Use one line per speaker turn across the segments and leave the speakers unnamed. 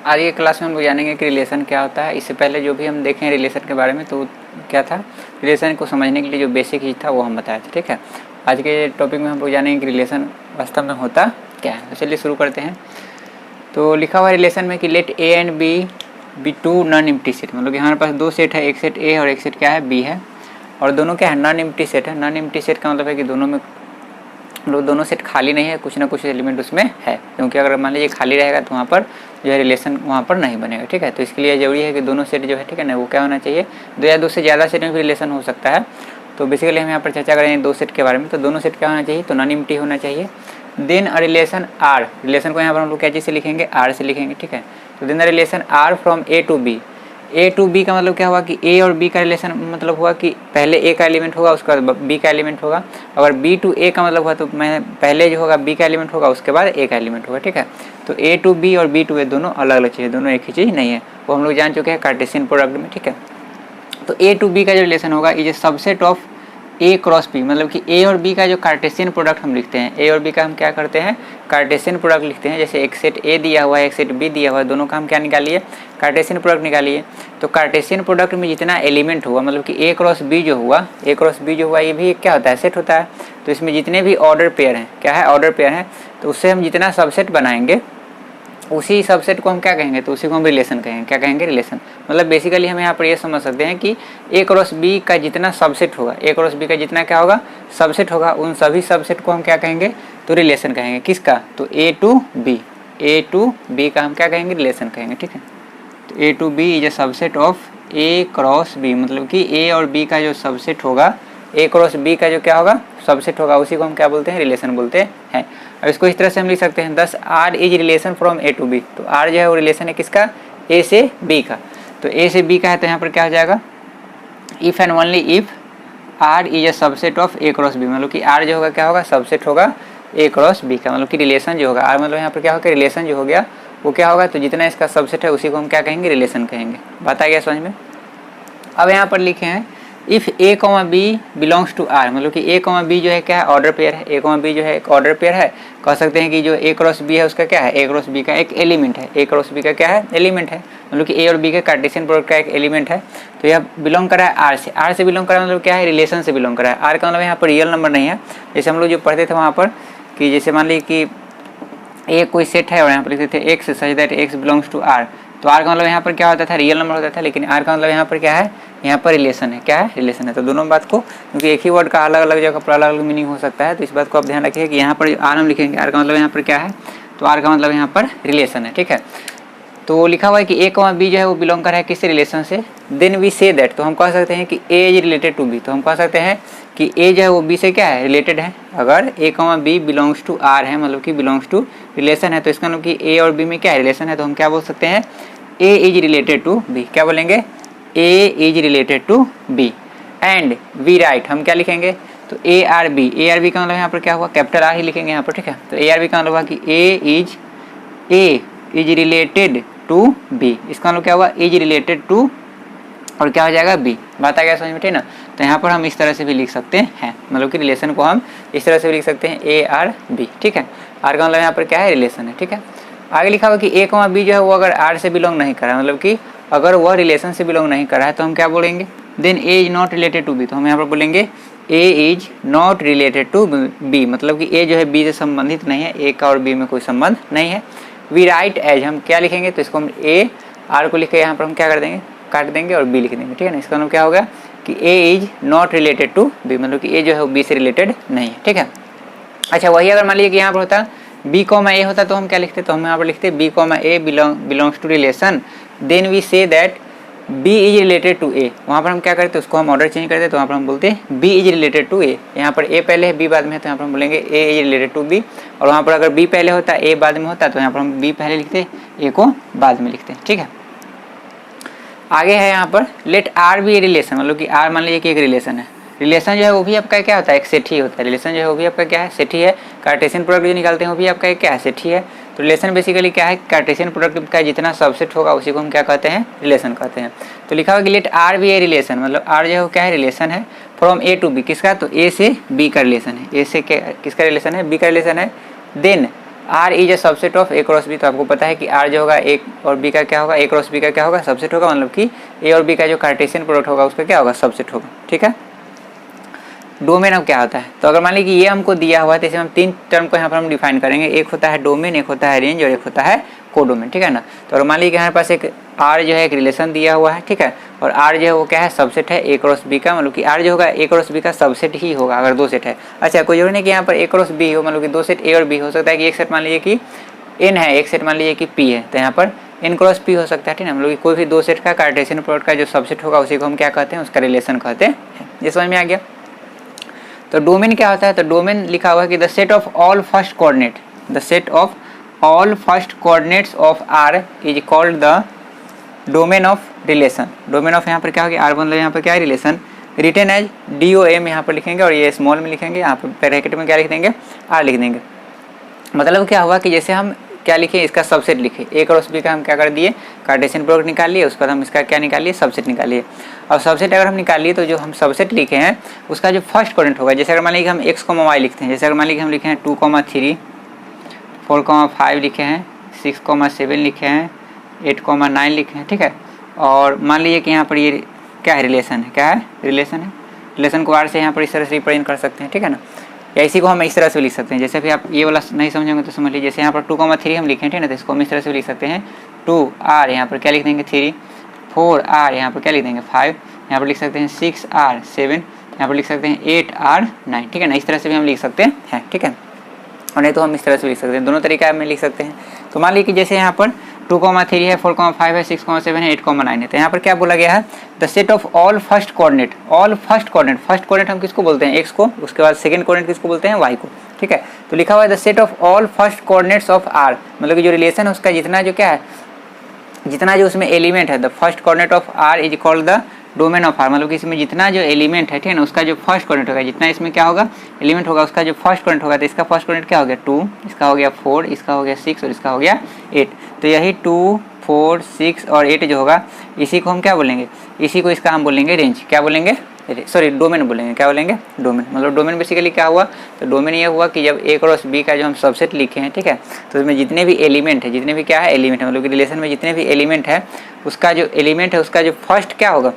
आज के क्लास में हम लोग जानेंगे कि रिलेशन क्या होता है। इससे पहले जो भी हम देखें रिलेशन के बारे में तो क्या था, रिलेशन को समझने के लिए जो बेसिक चीज़ था वो हम बताए थे। ठीक है, आज के टॉपिक में हम लोग जानेंगे कि रिलेशन वास्तव में होता क्या है। तो चलिए शुरू करते हैं। तो लिखा हुआ है रिलेशन में कि let A and B two non empty set, मतलब कि हमारे पास दो सेट है, एक सेट ए और एक सेट क्या है बी है, और दोनों क्या है नॉन एम्प्टी सेट है। नॉन एम्प्टी सेट का मतलब है कि दोनों में दोनों सेट खाली नहीं है, कुछ ना कुछ एलिमेंट उसमें है, क्योंकि अगर मान लीजिए खाली रहेगा तो वहाँ पर जो है रिलेशन वहाँ पर नहीं बनेगा। ठीक है, तो इसके लिए ज़रूरी है कि दोनों सेट जो है ठीक है ना वो क्या होना चाहिए, दो या दो से ज़्यादा सेट में भी रिलेशन हो सकता है। तो बेसिकली हम यहाँ पर चर्चा करेंगे दो सेट के बारे में। तो दोनों सेट क्या होना चाहिए, तो नॉन एम्प्टी होना चाहिए। Then a relation R, relation को यहाँ पर हम लोग क्या चीज़ से लिखेंगे, आर से लिखेंगे। ठीक है, तो then a relation R from A to B. A to B का मतलब क्या हुआ कि ए और बी का रिलेशन मतलब हुआ कि पहले ए का एलिमेंट होगा उसके बाद बी का एलिमेंट होगा। अगर बी टू ए का मतलब हुआ तो मैं पहले जो होगा बी का एलिमेंट होगा उसके बाद ए का एलिमेंट होगा। ठीक है, तो ए टू बी और बी टू ए दोनों अलग अलग चीज़, दोनों एक ही चीज़ नहीं है, वो हम लोग जान चुके हैं कार्टेशियन प्रोडक्ट में। ठीक है, तो ए टू बी का जो रिलेशन होगा is a subset of A cross B, मतलब कि ए और बी का जो कार्टेशियन प्रोडक्ट हम लिखते हैं, ए और बी का हम क्या करते हैं, कार्टेशियन प्रोडक्ट लिखते हैं। जैसे एक सेट ए दिया हुआ है, एक सेट बी दिया हुआ है, दोनों का हम क्या निकालिए, कार्टेशियन प्रोडक्ट निकालिए। तो कार्टेशियन प्रोडक्ट में जितना एलिमेंट हुआ, मतलब कि ए क्रॉस बी जो हुआ, ए क्रॉस बी जो हुआ ये भी क्या होता है, सेट होता है। तो इसमें जितने भी ऑर्डर पेयर हैं, क्या है, ऑर्डर पेयर हैं, तो उससे हम जितना सबसेट बनाएंगे उसी सबसेट को हम क्या कहेंगे, तो उसी को हम रिलेशन कहेंगे। क्या कहेंगे, रिलेशन। मतलब बेसिकली हम यहाँ पर ये समझ सकते हैं कि ए क्रॉस बी का जितना सबसेट होगा, ए क्रॉस बी का जितना क्या होगा, सबसेट होगा, उन सभी सबसेट को हम क्या कहेंगे, तो रिलेशन कहेंगे। किसका, तो A to B, A to B का हम क्या कहेंगे, रिलेशन कहेंगे। ठीक है, तो A to B is a subset of A cross B, मतलब कि ए और बी का जो सबसेट होगा, ए क्रॉस बी का जो क्या होगा, सबसेट होगा, उसी को हम क्या बोलते हैं, रिलेशन बोलते हैं। अब इसको इस तरह से हम लिख सकते हैं, thus R is relation from A to B. तो आर जो है वो रिलेशन है किसका, ए से बी का। तो ए से बी का है तो यहाँ पर क्या हो जाएगा, if and only if R is a subset of A cross B, मतलब कि आर जो होगा क्या होगा, सबसेट होगा ए क्रॉस बी का, मतलब कि रिलेशन जो होगा आर, मतलब यहाँ पर क्या होगा, रिलेशन जो हो गया वो क्या होगा, तो जितना इसका सबसेट है उसी को हम क्या कहेंगे, रिलेशन कहेंगे। बात आ गया समझ में। अब यहाँ पर लिखे हैं if A comma B belongs to R, मतलब कि ए कॉमा बी जो है क्या है, ऑर्डर पेयर है। ए कॉमा बी जो है एक ऑर्डर पेयर है। कह सकते हैं कि जो ए क्रॉस बी है उसका क्या है, ए क्रॉस बी का एक एलिमेंट है, ए क्रॉस बी का क्या है, एलिमेंट है, मतलब कि ए और बी के कार्टेशियन प्रोडक्ट का एक एलिमेंट है। तो यह बिलोंग करा है आर से, आर से बिलोंग करा मतलब क्या है, रिलेशन से बिलोंग करा है। आर का मतलब यहाँ पर रियल नंबर नहीं है, जैसे हम लोग जो पढ़ते थे वहाँ पर कि जैसे मान लीजिए कि ए कोई सेट है और यहाँ पर लिखते थे x such that x belongs to R, तो आर का मतलब यहाँ पर क्या होता था, रियल नंबर होता था, लेकिन आर का मतलब यहाँ पर क्या है, यहाँ पर रिलेशन है। क्या है, रिलेशन है। तो दोनों बात को, क्योंकि एक ही वर्ड का अलग अलग जगह पर अलग अलग मीनिंग हो सकता है, तो इस बात को आप ध्यान रखिए कि यहाँ पर आर हम लिखेंगे, आर का मतलब यहाँ पर क्या है, तो आर का मतलब यहाँ पर रिलेशन है। ठीक है, तो लिखा हुआ है कि ए कॉमा बी जो है वो बिलोंग कर रहा है किससे, रिलेशन से। देन वी से दैट, तो हम कह सकते हैं कि A is related to B, तो हम कह सकते हैं कि ए जो है वो बी से क्या है, रिलेटेड है। अगर A comma B belongs to R है, मतलब कि बिलोंग्स टू रिलेशन है, तो इसका मतलब कि ए और बी में क्या है, रिलेशन है, तो हम क्या बोल सकते हैं, A is related to B. क्या बोलेंगे, A is related to B. And we write, हम क्या लिखेंगे, तो A R B, A R B का मतलब यहाँ पर क्या हुआ, कैपिटल आर ही लिखेंगे यहाँ पर। ठीक है, तो ए आर बी का मतलब हुआ कि A is related to B, इसका मतलब क्या हुआ, इज रिलेटेड टू और क्या हो जाएगा, बी। बात आ गया समझ में, ठीक ना। तो यहाँ पर हम इस तरह से भी लिख सकते हैं, मतलब कि रिलेशन को हम इस तरह से भी लिख सकते हैं, ए आर बी। ठीक है, आर का मतलब यहाँ पर क्या है, रिलेशन है। ठीक है, आगे लिखा हुआ कि ए कॉमा बी जो है वो अगर आर से बिलोंग नहीं कर रहा है, मतलब कि अगर वह रिलेशन से बिलोंग नहीं कर रहा है, तो हम क्या बोलेंगे, then A is not related to B. तो हम यहाँ पर बोलेंगे A is not related to B, मतलब कि ए जो है बी से संबंधित नहीं है, ए का और बी में कोई संबंध नहीं है। वी राइट एज, हम क्या लिखेंगे, तो इसको हम ए आर को लिख के यहाँ पर हम क्या कर देंगे, काट देंगे और बी लिख देंगे। ठीक है ना, इसका मतलब क्या होगा कि A is not related to B, मतलब कि ए जो है वो बी से रिलेटेड नहीं है। ठीक है, अच्छा वही अगर मान लीजिए कि यहाँ पर होता बी कॉमा ए होता तो हम क्या लिखते, तो हम यहाँ पर लिखते B comma A belongs to relation, then we say that B is related to A. वहाँ पर हम क्या करते, उसको हम ऑर्डर चेंज करते, तो वहाँ पर हम बोलते हैं बी इज रिलेटेड टू ए। यहाँ पर ए पहले है बी बाद में है, तो यहाँ पर हम बोलेंगे A is related to B. और वहाँ पर अगर बी पहले होता ए बाद में होता, तो यहाँ पर हम बी पहले लिखते, ए को बाद में लिखते हैं। ठीक है, आगे है यहाँ पर late R B a relation, मतलब कि आर मान लीजिए कि एक रिलेशन है। रिलेशन जो है वो भी आपका क्या होता है, एक सेट ही होता है। रिलेशन जो है वो भी आपका क्या है, सेट ही है। कार्टेशियन प्रोडक्ट जो निकालते हैं वो भी आपका क्या है, सेट ही है। तो रिलेशन बेसिकली क्या है, कार्टेशियन प्रोडक्ट का जितना सबसेट होगा उसी को हम क्या कहते हैं, रिलेशन कहते हैं। तो लिखा हुआ कि let R B a relation, मतलब आर जो है वो क्या है, रिलेशन है फ्रॉम ए टू बी। किसका, तो ए से बी का रिलेशन है। ए से किसका रिलेशन है, बी का रिलेशन है। Then R is a subset of A cross B. तो आपको पता है कि आर जो होगा ए और बी का क्या होगा, ए क्रॉस बी का क्या होगा, सबसेट होगा, मतलब कि ए और बी का जो कार्टेशियन प्रोडक्ट होगा उसका क्या होगा, सबसेट होगा। ठीक है। डोमेन अब क्या होता है, तो अगर मान लीजिए कि ये हमको दिया हुआ है तो इसे हम तीन टर्म को यहाँ पर हम डिफाइन करेंगे। एक होता है डोमेन, एक होता है रेंज और एक होता है कोडोमेन। ठीक है ना। तो अगर मान लीजिए कि हमारे पास एक आर जो है एक रिलेशन दिया हुआ है, ठीक है, और आर जो है वो क्या है, सबसेट है ए क्रॉस बी का, मतलब कि आर जो होगा ए क्रॉस बी का सबसेट ही होगा अगर दो सेट है। अच्छा, कोई जरूरी नहीं कि यहाँ पर ए क्रॉस बी हो, मतलब कि दो सेट ए और बी हो सकता है कि एक सेट मान लीजिए कि एन है, एक सेट मान लीजिए कि पी है, तो यहाँ पर एन क्रॉस पी हो सकता है। ठीक है, मतलब कि कोई भी दो सेट का कार्टेशियन प्रोडक्ट का जो सबसेट होगा उसी को हम क्या कहते हैं, उसका रिलेशन कहते हैं। ये समझ में आ गया। तो डोमेन क्या होता है, तो डोमेन लिखा हुआ है कि the set of all first coordinate, the set of all first coordinates of R is called the domain of relation. Domain of यहाँ पर क्या हो गया, आर मतलब यहाँ पर क्या है, रिलेशन। रिटन एज DOM यहाँ पर लिखेंगे और ये स्मॉल में लिखेंगे, यहाँ पर ब्रैकेट में क्या लिख देंगे, आर लिख देंगे। मतलब क्या हुआ कि जैसे हम क्या लिखे, इसका सबसेट लिखे, ए क्रॉस बी का हम क्या कर दिए, कार्टेशियन प्रोडक्ट निकाल लिए, उसके बाद हम इसका क्या निकाल लिए, सबसेट निकाल लिए। और सबसेट अगर हम निकाल लिए तो जो हम सबसेट लिखे हैं उसका जो फर्स्ट कोऑर्डिनेट होगा, जैसे अगर मान लीजिए हम x, y लिखते हैं, जैसे अगर मान लीजिए हम लिखे हैं 2, 3, 4, 5 लिखे हैं, 6, 7 लिखे हैं, 8, 9 लिखे हैं। ठीक है। और मान लीजिए कि यहाँ पर ये क्या है, रिलेशन है, क्या है, रिलेशन है। रिलेशन को आर से यहाँ पर इस तरह से रिप्रेजेंट कर सकते हैं। ठीक है ना। या इसी को हम इस तरह से लिख सकते हैं, जैसे भी आप ये वाला नहीं समझेंगे तो समझ लीजिए, जैसे यहाँ पर 2, 3 हम लिखें, ठीक है ना, तो इसको हम इस तरह से लिख सकते हैं 2R, यहाँ पर क्या लिख देंगे 3, 4R, यहाँ पर क्या लिख देंगे 5, यहाँ पर लिख सकते हैं 6R 7, यहाँ पर लिख सकते हैं 8R 9। ठीक है ना, इस तरह से भी हम लिख सकते हैं। ठीक है, और नहीं तो हम इस तरह से लिख सकते हैं, दोनों तरीका में लिख सकते हैं। तो मान लीजिए कि जैसे यहाँ पर 2, 3 है, 4, 5 है, 6, 7 है, 8, 9 है, तो यहाँ पर क्या बोला गया है, the set of all first coordinate, all first coordinate, first coordinate हम किसको बोलते हैं, एक्स को, उसके बाद सेकंड कोऑर्डिनेट किसको बोलते हैं, वाई को। ठीक है। तो लिखा हुआ है the set of all first coordinates of R, मतलब कि जो रिलेशन है उसका जितना जो क्या है, जितना जो उसमें एलिमेंट है, the first coordinate of R is called the domain of R, मतलब कि इसमें जितना जो एलिमेंट है, ठीक है ना, उसका जो फर्स्ट कोऑर्डिनेट होगा, जितना इसमें क्या होगा, एलिमेंट होगा, उसका जो फर्स्ट कोऑर्डिनेट होगा, तो इसका फर्स्ट कोऑर्डिनेट क्या हो गया 2, इसका हो गया 4, इसका हो गया 6 और इसका हो गया 8। तो यही 2, 4, 6 और 8 जो होगा, इसी को हम क्या बोलेंगे, इसी को इसका हम बोलेंगे रेंज। क्या बोलेंगे, सॉरी डोमेन बोलेंगे। क्या बोलेंगे, डोमेन। मतलब डोमेन बेसिकली क्या हुआ, तो डोमेन ये हुआ कि जब ए क्रॉस बी का जो हम सबसेट लिखे हैं, ठीक है, तो उसमें जितने भी एलिमेंट है, जितने भी क्या है एलिमेंट है, मतलब कि रिलेशन में जितने भी एलिमेंट है, उसका जो एलिमेंट है उसका जो फर्स्ट क्या होगा,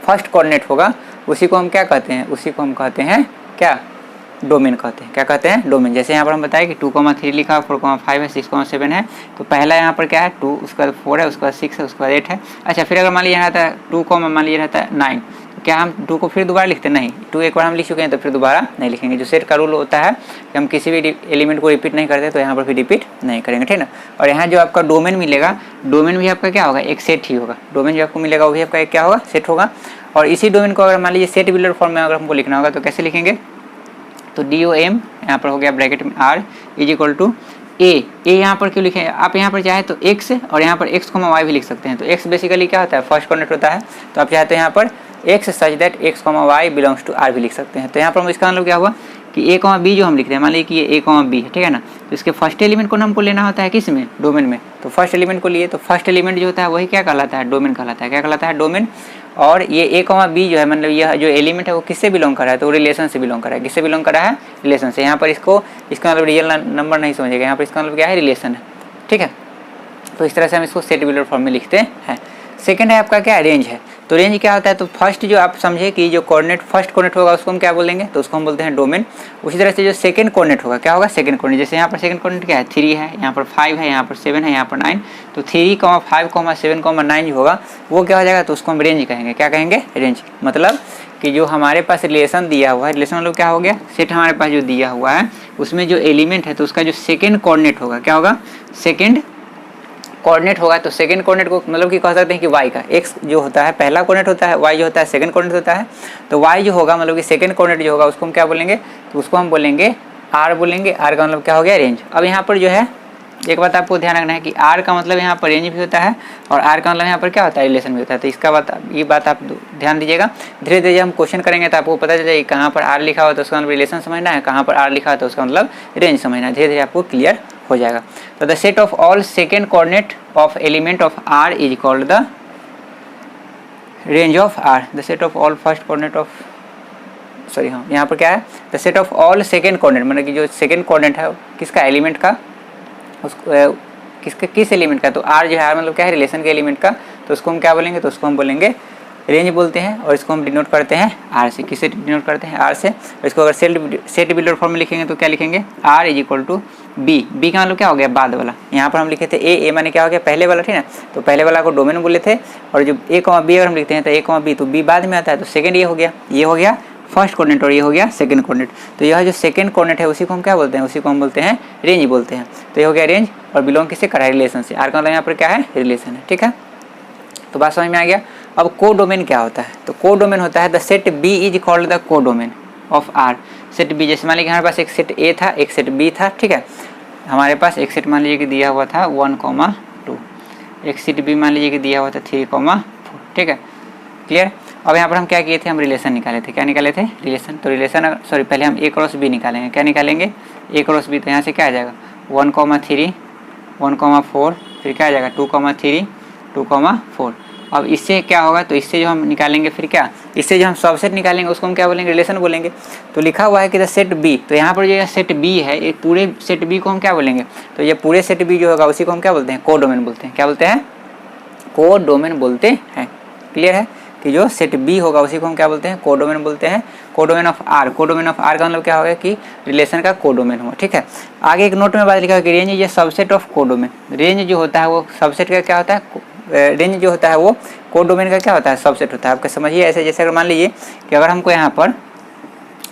फर्स्ट कोऑर्डिनेट होगा, उसी को हम क्या कहते हैं, उसी को हम कहते हैं क्या, डोमेन कहते हैं। क्या कहते हैं, डोमेन। जैसे यहाँ पर हम बताएं कि 2, 3 लिखा, 4, 5 है, 6, 7 है, तो पहला यहाँ पर क्या है 2, उसके बाद 4 है, उसके बाद 6 है, उसके बाद 8 है। अच्छा, फिर अगर मान लीजिए रहता है 2, मान लीजिए रहता है 9, तो क्या हम 2 को फिर दोबारा लिखते हैं, नहीं, 2 एक बार हम लिख चुके हैं तो फिर दोबारा नहीं लिखेंगे। जो सेट का रूल होता है कि हम किसी भी एलिमेंट को रिपीट नहीं करते, तो यहाँ पर फिर रिपीट नहीं करेंगे। ठीक है ना। और यहाँ जो आपका डोमेन मिलेगा, डोमेन भी आपका क्या होगा, एक सेट ही होगा। डोमेन जो आपको मिलेगा वो भी आपका एक क्या होगा, सेट होगा। और इसी डोमेन को अगर मान लीजिए सेट बिल्डर फॉर्म में अगर हमको लिखना होगा तो कैसे लिखेंगे, तो DOM यहाँ पर हो गया ब्रैकेट में R इज इक्वल टू ए यहाँ पर क्यों लिखे, आप यहाँ पर चाहे तो x और यहाँ पर x, y भी लिख सकते हैं। तो x बेसिकली क्या होता है, फर्स्ट कोऑर्डिनेट होता है, तो आप चाहे तो यहाँ पर x such that x, y belongs to R भी लिख सकते हैं। तो यहाँ पर हम इसका मतलब क्या हुआ कि A, B जो हम लिख रहे हैं, मान लीजिए कि ये A, B है, ठीक है ना, तो इसके फर्स्ट एलिमेंट को हमको लेना होता है किस में, डोमेन में। तो फर्स्ट एलिमेंट को लिए, तो फर्स्ट एलिमेंट जो होता है वही क्या कहलाता है, डोमेन कहलाता है। क्या कहलाता है, डोमेन। और ये A, B जो है, मतलब यह जो एलिमेंट है वो किससे बिलोंग कर रहा है, तो रिलेशन से बिलोंग कर रहा है। किससे बिलोंग कर रहा है, रिलेशन से। यहाँ पर इसको, इसका मतलब रियल नंबर नहीं समझेगा, यहाँ पर इसका मतलब क्या है, रिलेशन है। ठीक है। तो इस तरह से हम इसको सेट बिल्डर फॉर्म में लिखते हैं। सेकंड है आपका क्या, रेंज है। तो रेंज क्या होता है, तो फर्स्ट जो आप समझे कि जो कोऑर्डिनेट फर्स्ट कोऑर्डिनेट होगा उसको हम क्या बोलेंगे, तो उसको हम बोलते हैं डोमेन। उसी तरह से जो सेकंड कोऑर्डिनेट होगा, क्या होगा, सेकंड कोऑर्डिनेट। जैसे यहाँ पर सेकंड कोऑर्डिनेट क्या है, 3 है, यहाँ पर 5 है, यहाँ पर 7 है, यहाँ पर 9, तो 3, 5, 7, 9 जो होगा वो क्या हो जाएगा, तो उसको हम रेंज कहेंगे। क्या कहेंगे, रेंज। मतलब कि जो हमारे पास रिलेशन दिया हुआ है, रिलेशन मतलब क्या हो गया, सेट हमारे पास जो दिया हुआ है उसमें जो एलिमेंट है तो उसका जो सेकंड कोऑर्डिनेट होगा, क्या होगा, सेकंड कोऑर्डिनेट होगा। तो सेकंड कोऑर्डिनेट को मतलब कि कह सकते हैं कि y का, x जो होता है पहला कोऑर्डिनेट होता है, y जो होता है सेकंड कोऑर्डिनेट होता है। तो y जो होगा मतलब कि सेकंड कोऑर्डिनेट जो होगा उसको हम क्या बोलेंगे, तो उसको हम बोलेंगे r बोलेंगे। r का मतलब क्या हो गया, रेंज। अब यहाँ पर जो है एक बात आपको ध्यान रखना है कि r का मतलब यहाँ पर रेंज भी होता है और r का मतलब यहाँ पर क्या होता है, रिलेशन भी होता है। तो इसका बात, ये बात आप ध्यान दीजिएगा। धीरे धीरे हम क्वेश्चन करेंगे तो आपको पता चल जाएगा कहाँ पर r लिखा हुआ तो उसका मतलब रिलेशन समझना है, कहाँ पर r लिखा हुआ तो उसका मतलब रेंज समझना है। धीरे धीरे आपको क्लियर हो जाएगा। तो the set of all second coordinate of element of r is called the range of r। The set of all first coordinate of sorry हाँ, यहाँ पर क्या है, the set of all second coordinate, मतलब कि जो सेकेंड कोऑर्डिनेट है किसका, एलिमेंट का, उसको किस एलिमेंट का, तो आर जो है, आर मतलब क्या है, रिलेशन के एलिमेंट का, तो उसको हम क्या बोलेंगे, तो उसको हम बोलेंगे रेंज बोलते हैं। और इसको हम डिनोट करते हैं आर से, किससे डिनोट करते हैं, आर से। और इसको अगर सेट बिल्डर फॉर्म में लिखेंगे तो क्या लिखेंगे, R is equal to B, B का मतलब क्या हो गया, बाद वाला। यहाँ पर हम लिखे थे ए माने क्या हो गया, पहले वाला, ठीक है ना, तो पहले वाला को डोमेन बोले थे। और जो ए कॉमा बी अगर हम लिखते हैं तो ए कॉमा बी, तो बी बाद में आता है, तो सेकंड ये हो गया फर्स्ट कोऑर्डिनेट, और ये हो गया सेकंड कोऑर्डिनेट। तो यह जो सेकंड कोऑर्डिनेट है उसी को हम क्या बोलते हैं, उसी को हम बोलते हैं रेंज बोलते हैं। तो ये हो गया रेंज, और बिलोंग किससे करा है, रिलेशन से। आर का मतलब यहाँ पर क्या है, रिलेशन है, ठीक है। तो बात समझ में आ गया। अब को डोमेन क्या होता है, तो को डोमेन होता है the set B is called the codomain of R. Set B, जैसे मान लीजिए हमारे पास एक सेट ए था, एक सेट बी था, ठीक है। हमारे पास एक सेट मान लीजिए कि दिया हुआ था 1,2, एक सेट बी मान लीजिए कि दिया हुआ था 3,4, ठीक है, क्लियर। अब यहाँ पर हम क्या किए थे, हम रिलेशन निकाले थे, क्या निकाले थे, रिलेशन। तो रिलेशन सॉरी पहले हम ए क्रॉस बी निकालेंगे, क्या निकालेंगे, ए क्रॉस बी। तो यहाँ से क्या आ जाएगा 1,3, 1,4, फिर क्या आ जाएगा 2,3, 2,4। अब इससे क्या होगा, तो इससे जो हम निकालेंगे फिर क्या, इससे जो हम सबसेट निकालेंगे उसको हम क्या बोलेंगे, रिलेशन बोलेंगे। तो लिखा हुआ है कि द सेट बी, तो यहाँ पर जो सेट बी है, ये पूरे सेट बी को हम क्या बोलेंगे, तो ये पूरे सेट बी जो होगा उसी को हम क्या बोलते हैं, को डोमेन बोलते हैं। क्या बोलते हैं, को डोमेन बोलते हैं। क्लियर है कि जो सेट बी होगा उसी को हम क्या बोलते हैं, को डोमेन बोलते हैं। को डोमेन ऑफ आर, को डोमेन ऑफ आर का मतलब क्या होगा कि रिलेशन का को डोमेन हुआ, ठीक है। आगे एक नोट में बात लिखा है कि रेंज ये सबसेट ऑफ को डोमेन, रेंज जो होता है वो सबसेट का क्या होता है, रेंज जो होता है वो को डोमेन का क्या होता है, सबसेट होता है। आपका समझिए ऐसे, जैसे अगर मान लीजिए कि अगर हमको यहाँ पर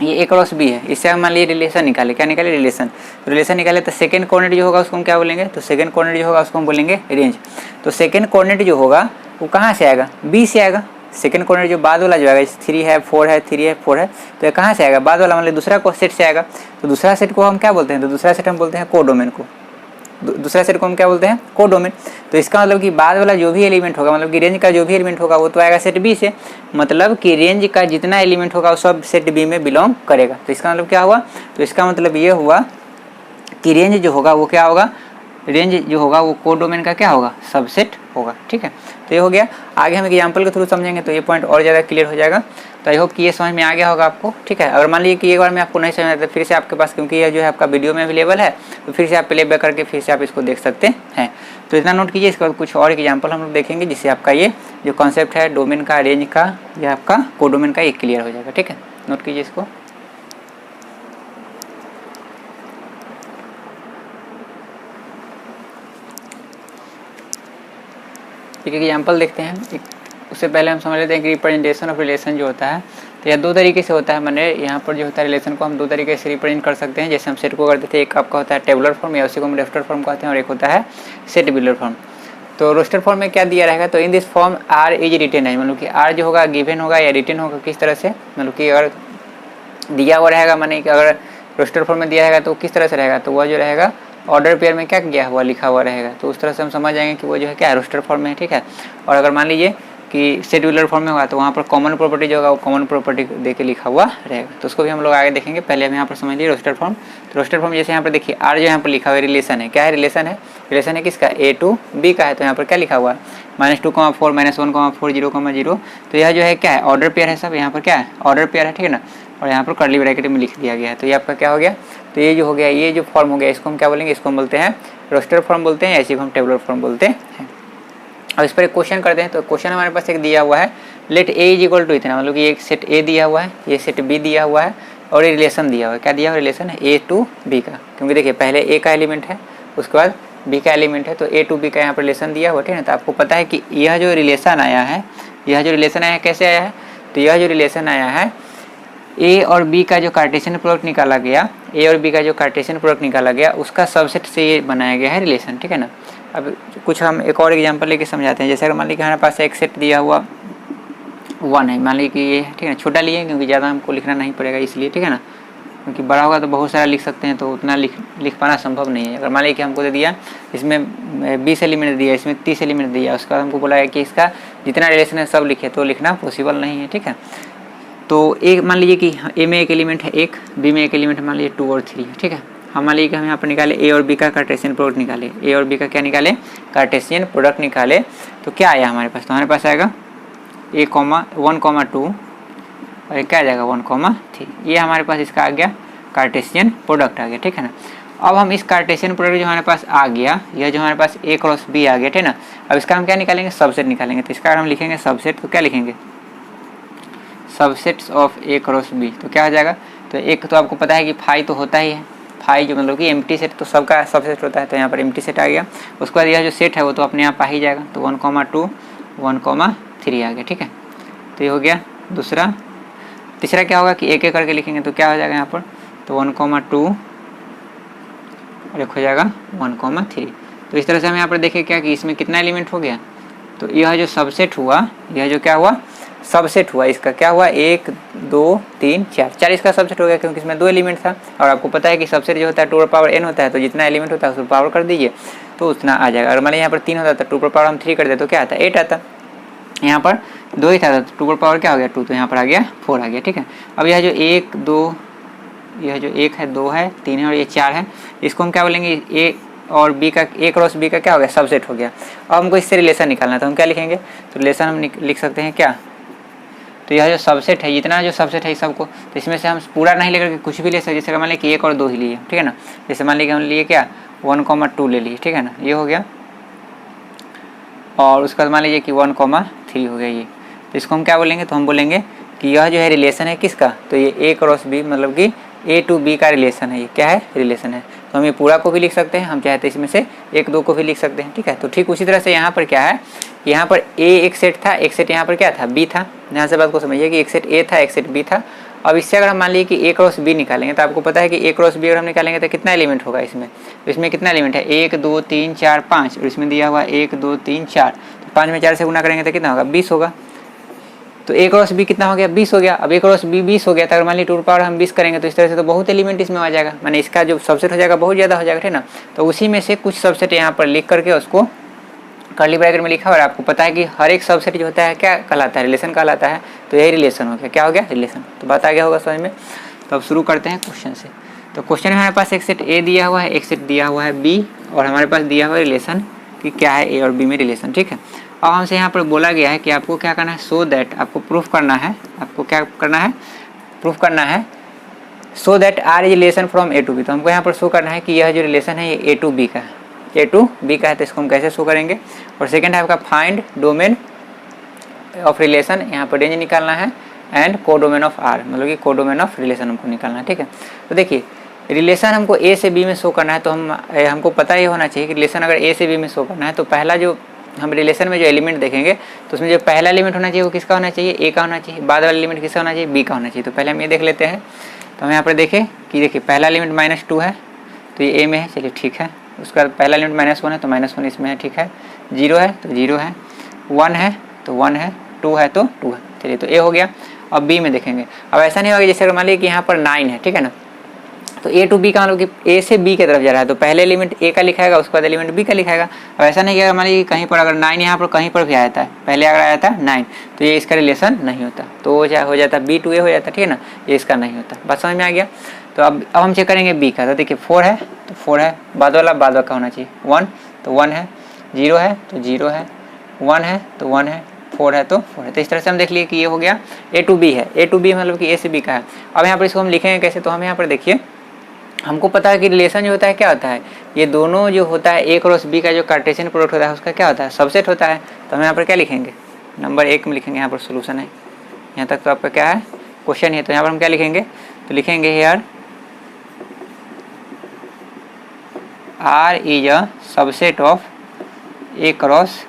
ये ए क्रॉस बी है, इससे हम मान लीजिए रिलेशन निकाले, क्या निकाले, रिलेशन। तो रिलेशन निकाले तो सेकंड कोऑर्डिनेट जो होगा उसको हम क्या बोलेंगे, तो सेकंड कोऑर्डिनेट जो होगा उसको हम बोलेंगे रेंज। तो सेकंड कोऑर्डिनेट जो होगा वो कहाँ से आएगा, बी से आएगा। सेकंड कोऑर्डिनेट जो बाद वाला जो आएगा, 3 है 4 है 3 है 4 है, तो ये कहाँ से आएगा, बाद वाला, मतलब दूसरा को सेट से आएगा। तो दूसरा सेट को हम क्या बोलते हैं, तो दूसरा सेट हम बोलते हैं को डोमेन को, दूसरा सेट को हम क्या बोलते हैं, को डोमेन। तो इसका मतलब कि बाद वाला जो भी एलिमेंट होगा, मतलब कि रेंज का जो भी एलिमेंट होगा वो तो आएगा सेट बी से, मतलब कि रेंज का जितना एलिमेंट होगा वो सब सेट बी में बिलोंग करेगा। तो इसका मतलब क्या हुआ, तो इसका मतलब ये हुआ कि रेंज जो होगा वो क्या होगा, रेंज जो होगा वो को डोमेन का क्या होगा, सबसेट होगा, ठीक है। तो ये हो गया। आगे हम एग्जांपल के थ्रू समझेंगे तो ये पॉइंट और ज़्यादा क्लियर हो जाएगा। तो आई होप कि ये समझ में आ गया होगा आपको, ठीक है। अगर मान लीजिए कि एक बार में आपको नहीं समझ आता, फिर से आपके पास, क्योंकि यह जो है आपका वीडियो में अवेलेबल है, तो फिर से आप प्ले बैक करके फिर से आप इसको देख सकते हैं। तो इतना नोट कीजिए। इसके बाद कुछ और एग्जाम्पल हम लोग देखेंगे जिससे आपका ये जो कॉन्सेप्ट है डोमेन का, रेंज का या आपका को डोमेन का, ये क्लियर हो जाएगा, ठीक है। नोट कीजिए इसको। एक एग्जाम्पल देखते हैं। उससे पहले हम समझ लेते हैं कि रिप्रेजेंटेशन ऑफ रिलेशन जो होता है, तो यह दो तरीके से होता है। मैंने यहाँ पर जो होता है रिलेशन को हम दो तरीके से रिप्रेजेंट कर सकते हैं। जैसे हम सेट को करते थे, एक आपका होता है टेबुलर फॉर्म या उसी को हम रोस्टर फॉर्म कहते हैं, और एक होता है सेट बिल्डर फॉर्म। तो रोस्टर फॉर्म में क्या दिया रहेगा, तो in this form R is written है, मतलब कि आर जो होगा गिवन होगा या रिटेन होगा, किस तरह से, मतलब कि अगर दिया हुआ रहेगा, माने कि अगर रोस्टर फॉर्म में दिया रहेगा तो किस तरह से रहेगा, तो वह जो रहेगा ऑर्डर पेयर में क्या किया हुआ, लिखा हुआ रहेगा। तो उस तरह से हम समझ जाएंगे कि वो जो है क्या रोस्टर फॉर्म में है, ठीक है। और अगर मान लीजिए कि सेट बिल्डर फॉर्म में होगा तो वहाँ पर कॉमन प्रॉपर्टी जो होगा वो कॉमन प्रॉपर्टी दे के लिखा हुआ रहेगा। तो उसको भी हम लोग आगे देखेंगे। पहले हम यहाँ पर समझ लीजिए रोस्टर फॉर्म। तो रोस्टर फॉर्म जैसे यहाँ पर देखिए आर जो यहाँ पर लिखा हुआ है रिलेशन है, क्या है, रिलेशन है। रिलेशन है किसका, ए टू बी का है। तो यहाँ पर क्या लिखा हुआ है, -2,4 -1,4 0,0। तो यह जो है क्या है, ऑर्डर पेयर है सब। यहाँ पर क्या है, ऑर्डर पेयर है, ठीक है ना। और यहाँ पर कर्ली ब्रैकेट में लिख दिया गया है। तो ये आपका क्या हो गया, तो ये जो हो गया, ये जो फॉर्म हो गया, इसको हम क्या बोलेंगे, इसको हम बोलते हैं रोस्टर फॉर्म बोलते हैं, ऐसे को हम टेबुलर फॉर्म बोलते हैं। अब इस पर एक क्वेश्चन करते हैं। तो क्वेश्चन हमारे पास एक दिया हुआ है, let A is equal to इतना, मतलब कि एक सेट ए दिया हुआ है, ये सेट बी दिया हुआ है, और ये रिलेशन दिया हुआ है। क्या दिया हुआ, रिलेशन है ए टू बी का। क्योंकि देखिए पहले ए का एलिमेंट है, उसके बाद बी का एलिमेंट है, तो ए टू बी का यहाँ पर रिलेशन दिया हुआ, ठीक है। तो आपको पता है कि यह जो रिलेशन आया है, यह जो रिलेशन आया है कैसे आया है, तो यह जो रिलेशन आया है ए और बी का जो कार्टेशियन प्रोडक्ट निकाला गया, ए और बी का जो कार्टेशियन प्रोडक्ट निकाला गया उसका सबसेट से ये बनाया गया है रिलेशन, ठीक है ना। अब कुछ हम एक और एग्जांपल लेके समझाते हैं। जैसे अगर मान लीजिए हमारे पास एक सेट दिया हुआ 1 है, मान लीजिए कि ये, ठीक है ना, छोटा लिए क्योंकि ज़्यादा हमको लिखना नहीं पड़ेगा इसलिए, ठीक है ना। क्योंकि बड़ा होगा तो बहुत सारा लिख सकते हैं, तो उतना लिख पाना संभव नहीं है। अगर मान लीजिए कि हमको दे दिया इसमें 20 एलिमेंट दिया, इसमें 30 एलिमेंट दिया, उसके बाद हमको बोला है कि इसका जितना रिलेशन है सब लिखे, तो लिखना पॉसिबल नहीं है, ठीक है। तो एक मान लीजिए कि ए में एक एलिमेंट है 1, बी में एक एलिमेंट मान लीजिए 2 और 3 है, ठीक है। हम मान लीजिए कि हम यहाँ पर निकाले ए और बी का कार्टेशियन प्रोडक्ट निकाले, ए और बी का क्या निकाले, कार्टेशियन प्रोडक्ट निकाले। तो क्या आया हमारे पास, तो हमारे पास आएगा 1,2 और एक क्या आ जाएगा 1,3। ये हमारे पास इसका आ गया कार्टेशियन प्रोडक्ट आ गया, ठीक है ना। अब हम इस कार्टेशियन प्रोडक्ट जो हमारे पास आ गया, यह जो हमारे पास A क्रॉस B आ गया, ठीक है ना। अब इसका हम क्या निकालेंगे, सबसेट निकालेंगे। तो इसका अगर हम लिखेंगे सबसेट तो क्या लिखेंगे, subsets of A cross B। तो क्या हो जाएगा, तो एक तो आपको पता है कि फाई तो होता ही है, फाई जो मतलब कि एम्प्टी सेट तो सबका सबसेट होता है, तो यहाँ पर एम्प्टी सेट आ गया। उसके बाद यह जो सेट है वो तो अपने आप आ ही जाएगा, तो 1,2 1,3 आ गया, ठीक है। तो ये हो गया दूसरा। तीसरा क्या होगा कि एक एक करके लिखेंगे तो क्या हो जाएगा यहाँ पर, तो 1,2 और एक हो जाएगा 1,3। तो इस तरह से हम यहाँ पर देखें क्या कि इसमें कितना एलिमेंट हो गया, तो यह जो सबसेट हुआ, यह जो क्या हुआ सबसेट हुआ, इसका क्या हुआ 1 2 3 4 इसका सबसेट हो गया, क्योंकि इसमें 2 एलिमेंट था। और आपको पता है कि सबसेट जो होता है 2 पावर n होता है, तो जितना एलिमेंट होता है उसको पावर कर दीजिए तो उतना आ जाएगा। अगर मान लीजिए यहाँ पर 3 होता था, 2 पावर हम 3 कर दे तो क्या आता 8 आता। यहाँ पर 2 ही था तो 2 पावर क्या हो गया 2, तो यहाँ पर आ गया 4 आ गया, ठीक है। अब यह जो 1 2, यह जो 1 है 2 है 3 है और ये 4 है, इसको हम क्या बोलेंगे A और B का, A क्रॉस B का क्या हो गया सबसेट हो गया। अब हमको इससे रिलेशन निकालना है, तो हम क्या लिखेंगे, तो रिलेशन हम लिख सकते हैं क्या, तो यह जो सबसेट है, जितना जो सबसेट है सबको, तो इसमें से हम पूरा नहीं लेकर के कुछ भी ले सकते। जैसे मान लीजिए कि 1 और 2 ही लिए, ठीक है ना। जैसे मान लीजिए हम लिए क्या 1,2 ले लिए, ठीक है ना, ये हो गया। और उसके बाद मान लीजिए कि 1,3 हो गया ये, तो इसको हम क्या बोलेंगे, तो हम बोलेंगे कि यह जो है रिलेशन है किसका, तो ये A क्रॉस B मतलब कि A टू B का रिलेशन है। ये क्या है रिलेशन है, तो हम ये पूरा को भी लिख सकते हैं, हम चाहे तो इसमें से 1 2 को भी लिख सकते हैं, ठीक है। तो ठीक उसी तरह से यहाँ पर क्या है, यहाँ पर A एक सेट था, एक सेट यहाँ पर क्या था B था। यहाँ से बात को समझिए कि एक सेट A था एक सेट B था। अब इससे अगर हम मान लीजिए कि A क्रॉस B निकालेंगे, तो आपको पता है कि A क्रॉस B अगर हम निकालेंगे तो कितना एलिमेंट होगा इसमें, तो इसमें कितना एलिमेंट है 1 2 3 4 5, और इसमें दिया हुआ 1 2 3 4, तो 5 में 4 से गुना करेंगे तो कितना होगा 20 होगा। तो A क्रॉस B कितना हो गया 20 हो गया। अब A क्रॉस B 20 हो गया, तो अगर मान लीजिए 2 पावर हम 20 करेंगे तो इस तरह से तो बहुत एलिमेंट इसमें आ जाएगा, माने इसका जो सबसेट हो जाएगा बहुत ज़्यादा हो जाएगा, ठीक ना। तो उसी में से कुछ सबसेट यहाँ पर लिख करके उसको कर्ली ब्रैकेट में लिखा, और आपको पता है कि हर एक सबसेट जो होता है क्या कहलाता है, रिलेशन कहलाता है। तो यही रिलेशन हो गया, क्या हो गया रिलेशन। तो बात आ गया होगा समझ में। तो अब शुरू करते हैं क्वेश्चन से। तो क्वेश्चन में हमारे पास एक सेट A दिया हुआ है, एक सेट दिया हुआ है B, और हमारे पास दिया हुआ है रिलेशन कि क्या है A और B में रिलेशन, ठीक है। अब हमसे यहाँ पर बोला गया है कि आपको क्या करना है, सो दैट आपको प्रूफ करना है, आपको क्या करना है प्रूफ करना है, so that R is relation from A to B। तो हमको यहाँ पर शो करना है कि यह जो रिलेशन है ये A टू B का है, A टू B का है। तो इसको हम कैसे शो करेंगे। और सेकंड है आपका फाइंड डोमेन ऑफ रिलेशन, यहाँ पर रेंज निकालना है, एंड कोडोमेन ऑफ R मतलब कि कोडोमेन ऑफ रिलेशन हमको निकालना है, ठीक है। तो देखिए रिलेशन हमको A से B में शो करना है, तो हमको पता ही होना चाहिए कि रिलेशन अगर A से B में शो करना है तो पहला जो हम रिलेशन में जो एलिमेंट देखेंगे तो उसमें जो पहला एलिमेंट होना चाहिए वो किसका होना चाहिए A का होना चाहिए, बाद वाला एलिमेंट किसका होना चाहिए B का होना चाहिए। तो पहले हम ये देख लेते हैं। तो हम यहाँ पर देखें कि देखिए पहला एलिमेंट -2 है तो ये A में है, चलिए ठीक है। उसका पहला एलिमेंट -1 है तो -1 इसमें है, ठीक है। 0 है तो 0 है, 1 है तो 1 है, 2 है तो 2 है, चलिए तो A हो गया। अब B में देखेंगे, अब ऐसा नहीं होगा जैसे मान लीजिए कि यहाँ पर 9 है, ठीक है ना। तो A टू B का मतलब कि A से B की तरफ जा रहा है, तो पहले एलिमेंट A का लिखाएगा, उसके बाद एलिमेंट B का लिखाएगा। अब ऐसा नहीं कि मान लीजिए कहीं पर अगर 9 यहाँ पर कहीं पर भी आया था, पहले अगर आया था 9 तो ये इसका रिलेशन नहीं होता, तो हो जाता B टू A हो जाता, ठीक है ना, ये इसका नहीं होता। बात समझ में आ गया। तो अब हम चेक करेंगे B का। तो देखिए 4 है तो 4 है, बाद वाला का होना चाहिए, 1 तो 1 है, 0 है तो 0 है, 1 है तो 1 है, 4 है तो 4 है। तो इस तरह से हम देख लिए कि ये हो गया A टू B है, A टू B मतलब कि A से B का है। अब यहाँ पर इसको हम लिखेंगे कैसे, तो हम यहाँ पर देखिए हमको पता है कि रिलेशन जो होता है क्या होता है, ये दोनों जो होता है A क्रॉस B का जो कार्टेशियन प्रोडक्ट होता है उसका क्या होता है सबसेट होता है। तो हम यहाँ पर क्या लिखेंगे, नंबर 1 में लिखेंगे, यहाँ पर सोल्यूशन है। यहाँ तक तो आपका क्या है क्वेश्चन है। तो यहाँ पर हम क्या लिखेंगे, तो लिखेंगे यार R is a subset of A cross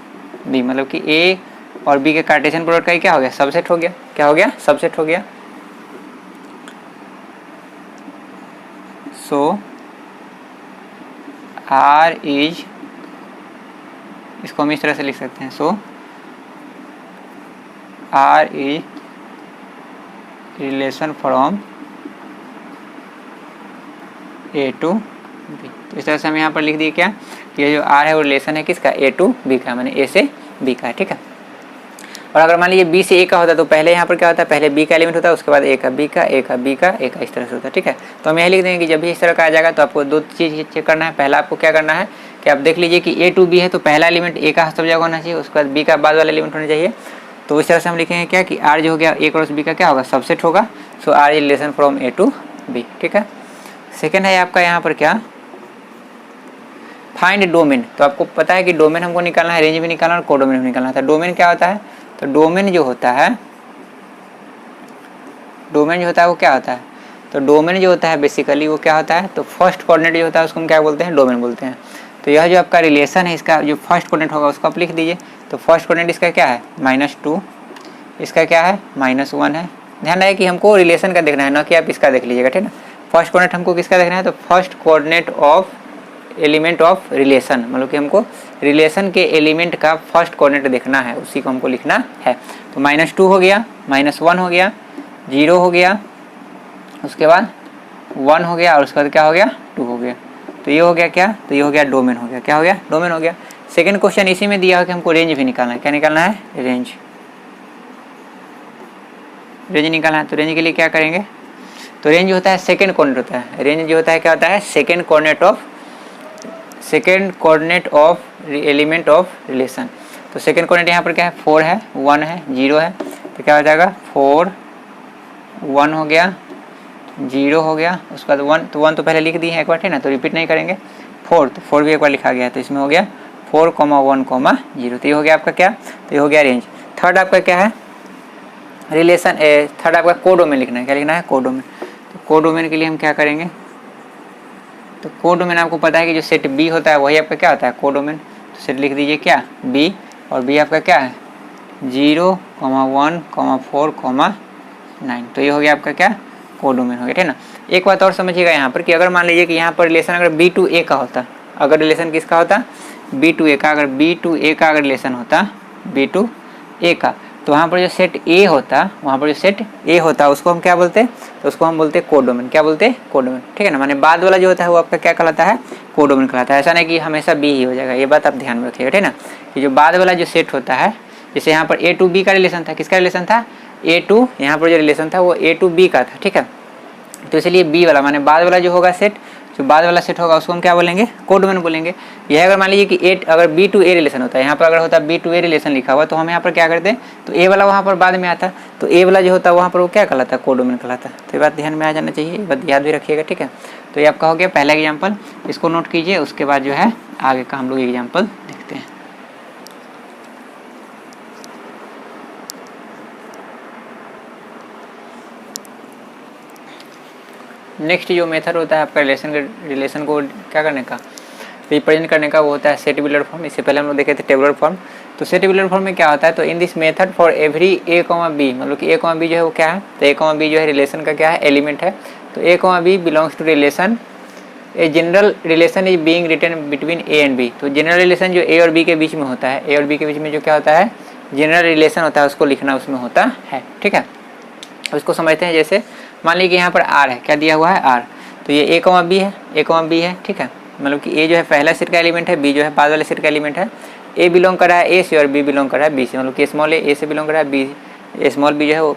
B मतलब कि A और B के कार्टेशियन प्रोडक्ट का ही क्या हो गया सबसेट हो गया, क्या हो गया सबसेट हो गया। सो R इज, इसको हम इस तरह से लिख सकते हैं, so R is relation from A to B। तो इस तरह से हम यहाँ पर लिख दिए क्या कि ये जो R है वो रिलेशन है किसका A टू B का, माने A से B का है, ठीक है। और अगर मान लीजिए B से A का होता है तो पहले यहाँ पर क्या होता है, पहले B का एलिमेंट होता है, उसके बाद A का, B का, A का, B का, A का, इस तरह से होता है, ठीक है। तो हम यही लिख देंगे कि जब भी इस तरह का आ जाएगा तो आपको दो चीज़ चेक करना है। पहला आपको क्या करना है कि आप देख लीजिए कि A टू B है तो पहला एलिमेंट A का सब जगह होना चाहिए, उसके बाद B का बाद वाला एलिमेंट होना चाहिए, तो इस तरह से हम लिखेंगे क्या कि आर जो हो गया ए क्रॉस बी का क्या होगा, सबसेट होगा। So R is relation from A to B, ठीक है। सेकेंड है आपका यहाँ पर क्या, फाइंड डोमेन। तो आपको पता है कि डोमेन हमको निकालना है, रेंज भी निकालना है और कोडोमेन भी निकालना था। डोमेन क्या होता है, तो डोमेन जो होता है वो क्या होता है, तो डोमेन जो होता है बेसिकली वो क्या होता है, तो फर्स्ट कोऑर्डिनेट जो होता है उसको हम क्या बोलते हैं, डोमेन बोलते हैं। तो यह जो आपका रिलेशन है इसका जो फर्स्ट कोऑर्डिनेट होगा उसको आप लिख दीजिए। तो फर्स्ट कोऑर्डिनेट इसका क्या है -2, इसका क्या है -1 है। ध्यान रहे कि हमको रिलेशन का देखना है, ना कि आप इसका देख लीजिएगा, ठीक है ना। फर्स्ट कोऑर्डिनेट हमको किसका देखना है, तो first coordinate of element of relation, मतलब कि हमको रिलेशन के एलिमेंट का फर्स्ट कोऑर्डिनेट देखना है, उसी को हमको लिखना है। तो -2 हो गया, -1 हो गया, 0 हो गया, उसके बाद 1 हो गया और उसके बाद क्या हो गया, 2 हो गया। तो ये हो गया क्या, तो ये हो गया डोमेन हो गया, क्या हो गया, डोमेन हो गया। सेकंड क्वेश्चन इसी में दिया हो कि हमको रेंज भी निकालना है। क्या निकालना है, रेंज निकालना है। तो रेंज के लिए क्या करेंगे, तो रेंज होता है सेकंड कोऑर्डिनेट होता है। रेंज जो होता है क्या होता है, second coordinate of element of relation. तो सेकंड कोऑर्डिनेट यहाँ पर क्या है, 4 है, 1 है, 0 है। तो क्या हो जाएगा, 4 1 हो गया, 0 हो गया, उसके बाद 1। तो 1 तो पहले लिख दी है एक बार, ठीक ना, तो रिपीट नहीं करेंगे। 4 तो 4 भी एक बार लिखा गया है, तो इसमें हो गया 4, 1, 0। तो ये हो गया आपका क्या, तो ये हो गया रेंज। थर्ड आपका क्या है, रिलेशन। थर्ड आपका कोडोमेन लिखना है। क्या लिखना है, कोडोमेन। तो कोडोमेन के लिए हम क्या करेंगे, तो कोडोमेन आपको पता है कि जो सेट बी होता है वही आपका क्या होता है, कोडोमेन। तो सेट लिख दीजिए क्या, बी, और बी आपका क्या है 0, 1, 4, 9। तो ये हो गया आपका क्या, कोडोमेन हो गया, ठीक ना। एक बात और समझिएगा यहाँ पर कि अगर मान लीजिए कि यहाँ पर रिलेशन अगर बी टू ए का होता, अगर रिलेशन किसका होता, बी टू ए का, अगर बी टू ए का अगर रिलेशन होता, बी टू ए का, तो वहाँ पर जो सेट ए होता, वहाँ पर जो सेट ए होता उसको हम क्या बोलते, तो उसको हम बोलते कोडोमेन। क्या बोलते, कोडोमेन, ठीक है ना। माने बाद वाला जो होता है वो आपका क्या कहलाता है, कोडोमेन कहलाता है। ऐसा नहीं कि हमेशा बी ही हो जाएगा, ये बात आप ध्यान में रखिएगा, ठीक है ना। कि जो बाद वाला जो सेट होता है, जैसे यहाँ पर ए टू बी का रिलेशन था, किसका रिलेशन था, ए टू, यहाँ पर जो रिलेशन था वो ए टू बी का था, ठीक है। तो इसलिए बी वाला माने बाद वाला जो होगा सेट, जो बाद वाला सेट होगा उसको हम क्या बोलेंगे, कोडोमेन बोलेंगे। यह अगर मान लीजिए कि ए अगर बी टू ए रिलेशन होता है, यहाँ पर अगर होता बी टू ए रिलेशन लिखा हुआ, तो हम यहाँ पर क्या करते हैं, तो ए वाला वहाँ पर बाद में आता, तो ए वाला जो होता है वहाँ पर वो क्या कहलाता है, कोडोमेन कहलाता है। तो ये बात ध्यान में आ जाना चाहिए, ये बात याद भी रखिएगा, ठीक है। तो ये आपका हो गया पहला एग्जाम्पल, इसको नोट कीजिए। उसके बाद जो है आगे का हम लोग एग्जाम्पल देखते हैं। नेक्स्ट जो मेथड होता है आपका रिलेशन को क्या करने का, रिप्रेजेंट करने का, वो होता है सेट टेबुलर फॉर्म। इससे पहले हम लोग देखे थे टेबुलर फॉर्म। तो सेट टेबुलर फॉर्म में क्या होता है, तो in this method for every A comma B, मतलब कि ए कॉमा बी जो है वो क्या है, तो ए कॉमा बी जो है रिलेशन का क्या है, एलिमेंट है। तो A comma B belongs to relation, a general relation is being written between A and B. तो जनरल रिलेशन जो ए और बी के बीच में होता है, ए और बी के बीच में जो क्या होता है, जनरल रिलेशन होता है, उसको लिखना उसमें होता है, ठीक है। उसको समझते हैं। जैसे मान लीजिए यहाँ पर आर है, क्या दिया हुआ है, आर। तो ये ए कॉमा बी है, ए कॉमा बी है, ठीक है। मतलब कि ए जो है पहला सेट का एलिमेंट है, बी जो है बाद वाले सेट का एलिमेंट है। ए बिलोंग कर रहा है ए से और बी बिलोंग कर रहा है बी से, मतलब कि स्मॉल ए से बिलोंग कर रहा है, बी स्मॉल बी जो है वो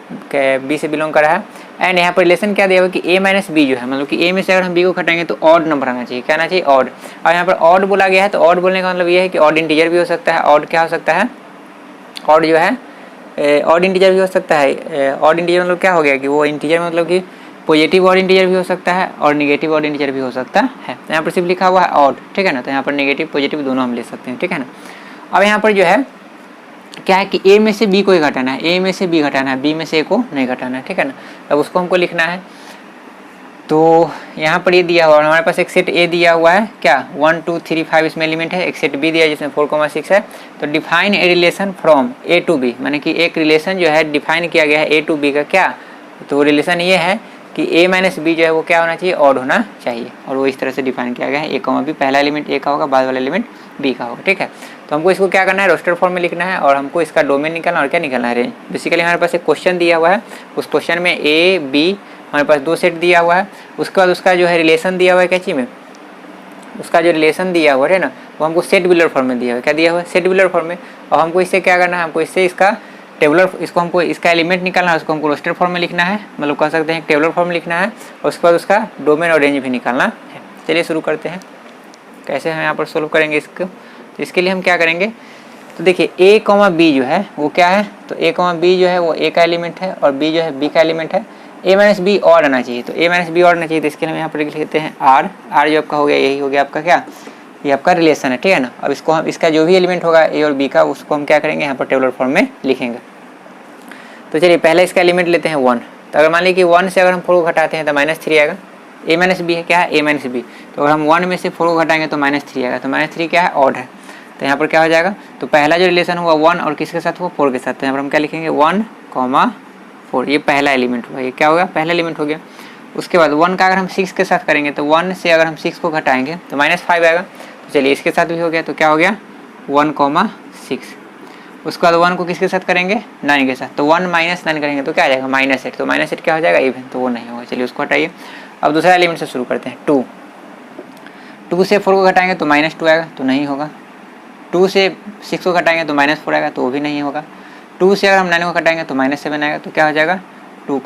बी से बिलोंग कर रहा है। एंड यहाँ पर रिलेशन क्या दिया हुआ कि ए माइनस बी जो है, मतलब कि ए में से अगर हम बी को घटाएंगे तो ऑड नंबर आना चाहिए, क्या आना चाहिए, ऑड। और यहाँ पर ऑड बोला गया है, तो ऑड बोलने का मतलब ये है कि ऑड इंटीजर भी हो सकता है। ऑड क्या हो सकता है, ऑड जो है ऑड इंटीजर भी हो सकता है। ऑड इंटीजर मतलब क्या हो गया कि वो इंटीजर मतलब कि पॉजिटिव ऑड इंटीजर भी हो सकता है और नेगेटिव ऑड इंटीजर भी हो सकता है। यहाँ पर सिर्फ लिखा हुआ है ऑड, ठीक है ना। तो यहाँ पर नेगेटिव पॉजिटिव दोनों हम ले सकते हैं, ठीक है ना। अब यहाँ पर जो है क्या है कि ए में से बी को ही घटाना है, ए में से बी घटाना है, बी में से ए को नहीं घटाना है, ठीक है ना। अब उसको हमको लिखना है। तो यहाँ पर ये दिया हुआ है, हमारे पास एक सेट ए दिया हुआ है, क्या 1 2 3 5 इसमें एलिमेंट है। एक सेट बी दिया है जिसमें 4,6 है। तो define a relation from A to B, माने कि एक रिलेशन जो है डिफाइन किया गया है ए टू बी का, क्या, तो रिलेशन ये है कि ए माइनस बी जो है वो क्या होना चाहिए, ऑड होना चाहिए। और वो इस तरह से डिफाइन किया गया है। ए कॉमा बी, पहला एलिमेंट ए का होगा, बाद वाला एलिमेंट बी का होगा, ठीक है। तो हमको इसको क्या करना है, रोस्टर फॉर्म में लिखना है और हमको इसका डोमेन निकालना और क्या निकालना है, रेंज। बेसिकली हमारे पास एक क्वेश्चन दिया हुआ है, उस क्वेश्चन में ए बी हमारे पास दो सेट दिया हुआ है। उसके बाद उसका जो है रिलेशन दिया हुआ है, क्या चीज़ में, उसका जो रिलेशन दिया हुआ है ना, वो हमको सेट टेबुलर फॉर्म में दिया हुआ है। क्या दिया हुआ है, सेट टेबुलर फॉर्म में। और हमको इससे क्या करना है, हमको इससे इसका टेबुलर, इसको हमको इसका एलिमेंट निकालना है, उसको हमको रोस्टर फॉर्म में लिखना है, मतलब कह सकते हैं टेबुलर फॉर्म में लिखना है। और उसके बाद उसका डोमेन और रेंज भी निकालना है। चलिए शुरू करते हैं, कैसे हम यहाँ पर सोल्व करेंगे इसको। तो इसके लिए हम क्या करेंगे, तो देखिए ए कॉमा बी जो है वो क्या है, तो ए कॉमा बी जो है वो ए का एलिमेंट है और बी जो है बी का एलिमेंट है। ए माइनस बी और आना चाहिए, तो ए माइनस बी और आना चाहिए, तो इसके लिए हम यहाँ पर लिख लेते हैं आर। आर जो आपका हो गया, यही हो गया आपका क्या, ये आपका रिलेशन है, ठीक है ना। अब इसको हम, इसका जो भी एलिमेंट होगा ए और बी का, उसको हम क्या करेंगे यहाँ पर टेबुलर फॉर्म में लिखेंगे। तो चलिए पहले इसका एलिमेंट लेते हैं 1। तो अगर मान लीजिए कि 1 से अगर हम 4 को घटाते हैं तो -3 आएगा। ए माइनस बी है, क्या है, ए माइनस बी। तो अगर हम 1 में से 4 को घटाएंगे तो -3 आएगा। तो -3 क्या है, ऑड है। तो यहाँ पर क्या हो जाएगा, तो पहला जो रिलेशन हुआ 1 और किसके साथ हुआ, 4 के साथ। तो यहाँ पर हम क्या लिखेंगे 1, 4, ये पहला एलिमेंट हुआ, ये क्या हो गया, पहला एलिमेंट हो गया। उसके बाद 1 का अगर हम 6 के साथ करेंगे तो 1 से अगर हम 6 को घटाएंगे तो -5 आएगा। तो चलिए इसके साथ भी हो गया, तो क्या हो गया 1, 6। उसके बाद 1 को किसके साथ करेंगे, 9 के साथ। तो 1 - 9 करेंगे तो क्या आ जाएगा, -8। तो -8 क्या हो जाएगा, इवन, तो वो नहीं होगा। चलिए उसको हटाइए। अब दूसरा एलिमेंट से शुरू करते हैं, 2 से 4 को घटाएंगे तो -2 आएगा, तो नहीं होगा। 2 से 6 को घटाएंगे तो -4 आएगा, तो वो भी नहीं होगा। 2 से अगर हम 9 को घटाएंगे तो -7 आएगा, तो क्या हो जाएगा 2,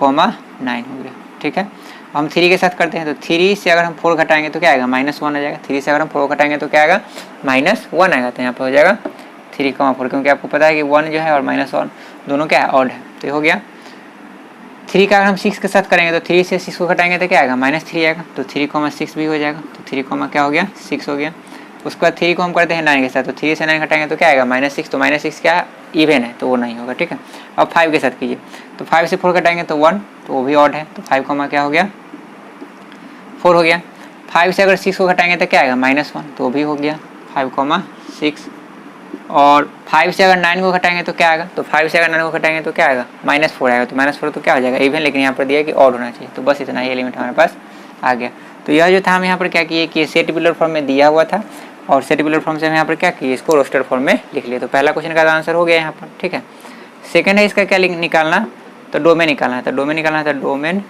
9 हो गया, ठीक है। हम 3 के साथ करते हैं, तो 3 से अगर हम 4 घटाएंगे तो क्या आएगा, -1 आ जाएगा। 3 से अगर हम 4 घटाएंगे तो क्या आएगा, -1 आएगा। तो यहाँ पर हो जाएगा 3, 4, क्योंकि आपको पता है कि 1 जो है और -1 दोनों क्या है, ऑड है। तो ये हो गया। 3 का अगर हम 6 के साथ करेंगे तो 3 से 6 को घटाएंगे तो क्या आएगा, -3 आएगा। तो 3, 6 भी हो जाएगा। तो 3, क्या हो गया, 6 हो गया। उसके बाद 3 को हम करते हैं 9 के साथ, तो 3 से 9 घटाएंगे तो क्या आएगा, -6। तो -6 क्या है, इवन है, तो वो नहीं होगा, ठीक है। अब 5 के साथ कीजिए, तो 5 से 4 घटाएंगे तो 1, तो वो भी ऑड है। तो 5, क्या हो गया, 4 हो गया। 5 से अगर 6 को घटाएंगे तो क्या आएगा, -1, तो वो भी हो गया 5, 6। और 5 से अगर 9 को घटाएंगे तो क्या आएगा, तो 5 से अगर 9 को घटाएंगे तो क्या आएगा, -4 आएगा। तो -4 तो क्या हो जाएगा, इवन, लेकिन यहाँ पर दिया कि ऑड होना चाहिए। तो बस इतना ही एलिमेंट हमारे पास आ गया। तो यह जो था हम यहाँ पर क्या किए कि सेट टेबुलर फॉर्म में दिया हुआ था, और सेट टेबुलर फॉर्म से हम यहाँ पर क्या किए, इसको रोस्टर फॉर्म में लिख लिए। तो पहला क्वेश्चन का आंसर हो गया यहाँ पर, ठीक है। सेकंड है इसका क्या निकालना, तो डोमेन निकालना है। तो डोमेन निकालना है, तो डोमेन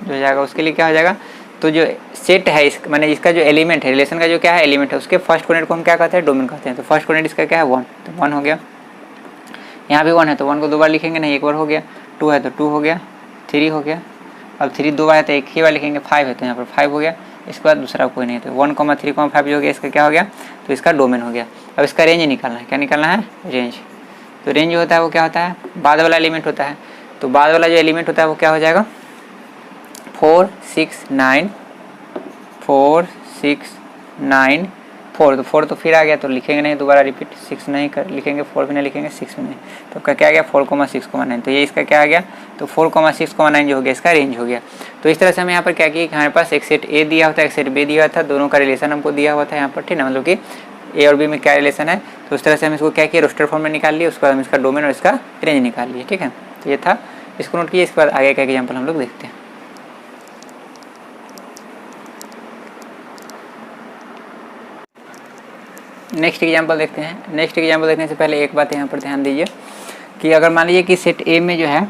जो जाएगा उसके लिए क्या हो जाएगा, तो जो सेट है इस माने इसका जो एलिमेंट है, रिलेशन का जो क्या है एलिमेंट है, उसके फर्स्ट कोऑर्डिनेट को हम क्या कहते हैं, डोमेन कहते हैं। तो फर्स्ट कोऑर्डिनेट इसका क्या है 1, तो 1 हो गया। यहाँ भी 1 है, तो 1 को 2 बार लिखेंगे नहीं, एक बार हो गया। 2 है तो 2 हो गया। 3 हो गया। अब 3 2 बार है तो एक ही बार लिखेंगे। 5 है तो यहाँ पर 5 हो गया। इसके बाद दूसरा कोई नहीं, तो 1, 3, 5 जो हो गया, इसका क्या हो गया, तो इसका डोमेन हो गया। अब इसका रेंज निकालना है, क्या निकालना है, रेंज। तो रेंज जो होता है वो क्या होता है, बाद वाला एलिमेंट होता है। तो बाद वाला जो एलिमेंट होता है वो क्या हो जाएगा, 4, 6, 9, 4, 6, 9, 4। तो 4 तो फिर आ गया, तो लिखेंगे नहीं दोबारा रिपीट। 6 नहीं कर लिखेंगे, 4 भी नहीं लिखेंगे, 6 भी नहीं। तो आपका क्या आ गया, 4, 6, 9। तो ये इसका क्या आ गया, तो 4, 6, 9 जो हो गया, इसका रेंज हो गया। तो इस तरह से हम यहाँ पर क्या किया कि हमारे पास एक सेट ए दिया होता है, एक सेट बी दिया था, दोनों का रिलेशन हमको दिया हुआ था यहाँ पर, ठीक है। मतलब कि ए और बी में क्या रिलेशन है, तो उस तरह से हम इसको क्या किया, रोस्टर फॉर्म में निकाल लिए। उसके बाद हम इसका डोमेन और इसका रेंज निकाल लिए, ठीक है। तो ये था, इसको नोट किए। इसके बाद आगे का एग्जाम्पल हम लोग देखते हैं। नेक्स्ट एग्जाम्पल देखते हैं। नेक्स्ट एग्जाम्पल देखने से पहले एक बात यहाँ पर ध्यान दीजिए कि अगर मान लीजिए कि सेट ए में जो है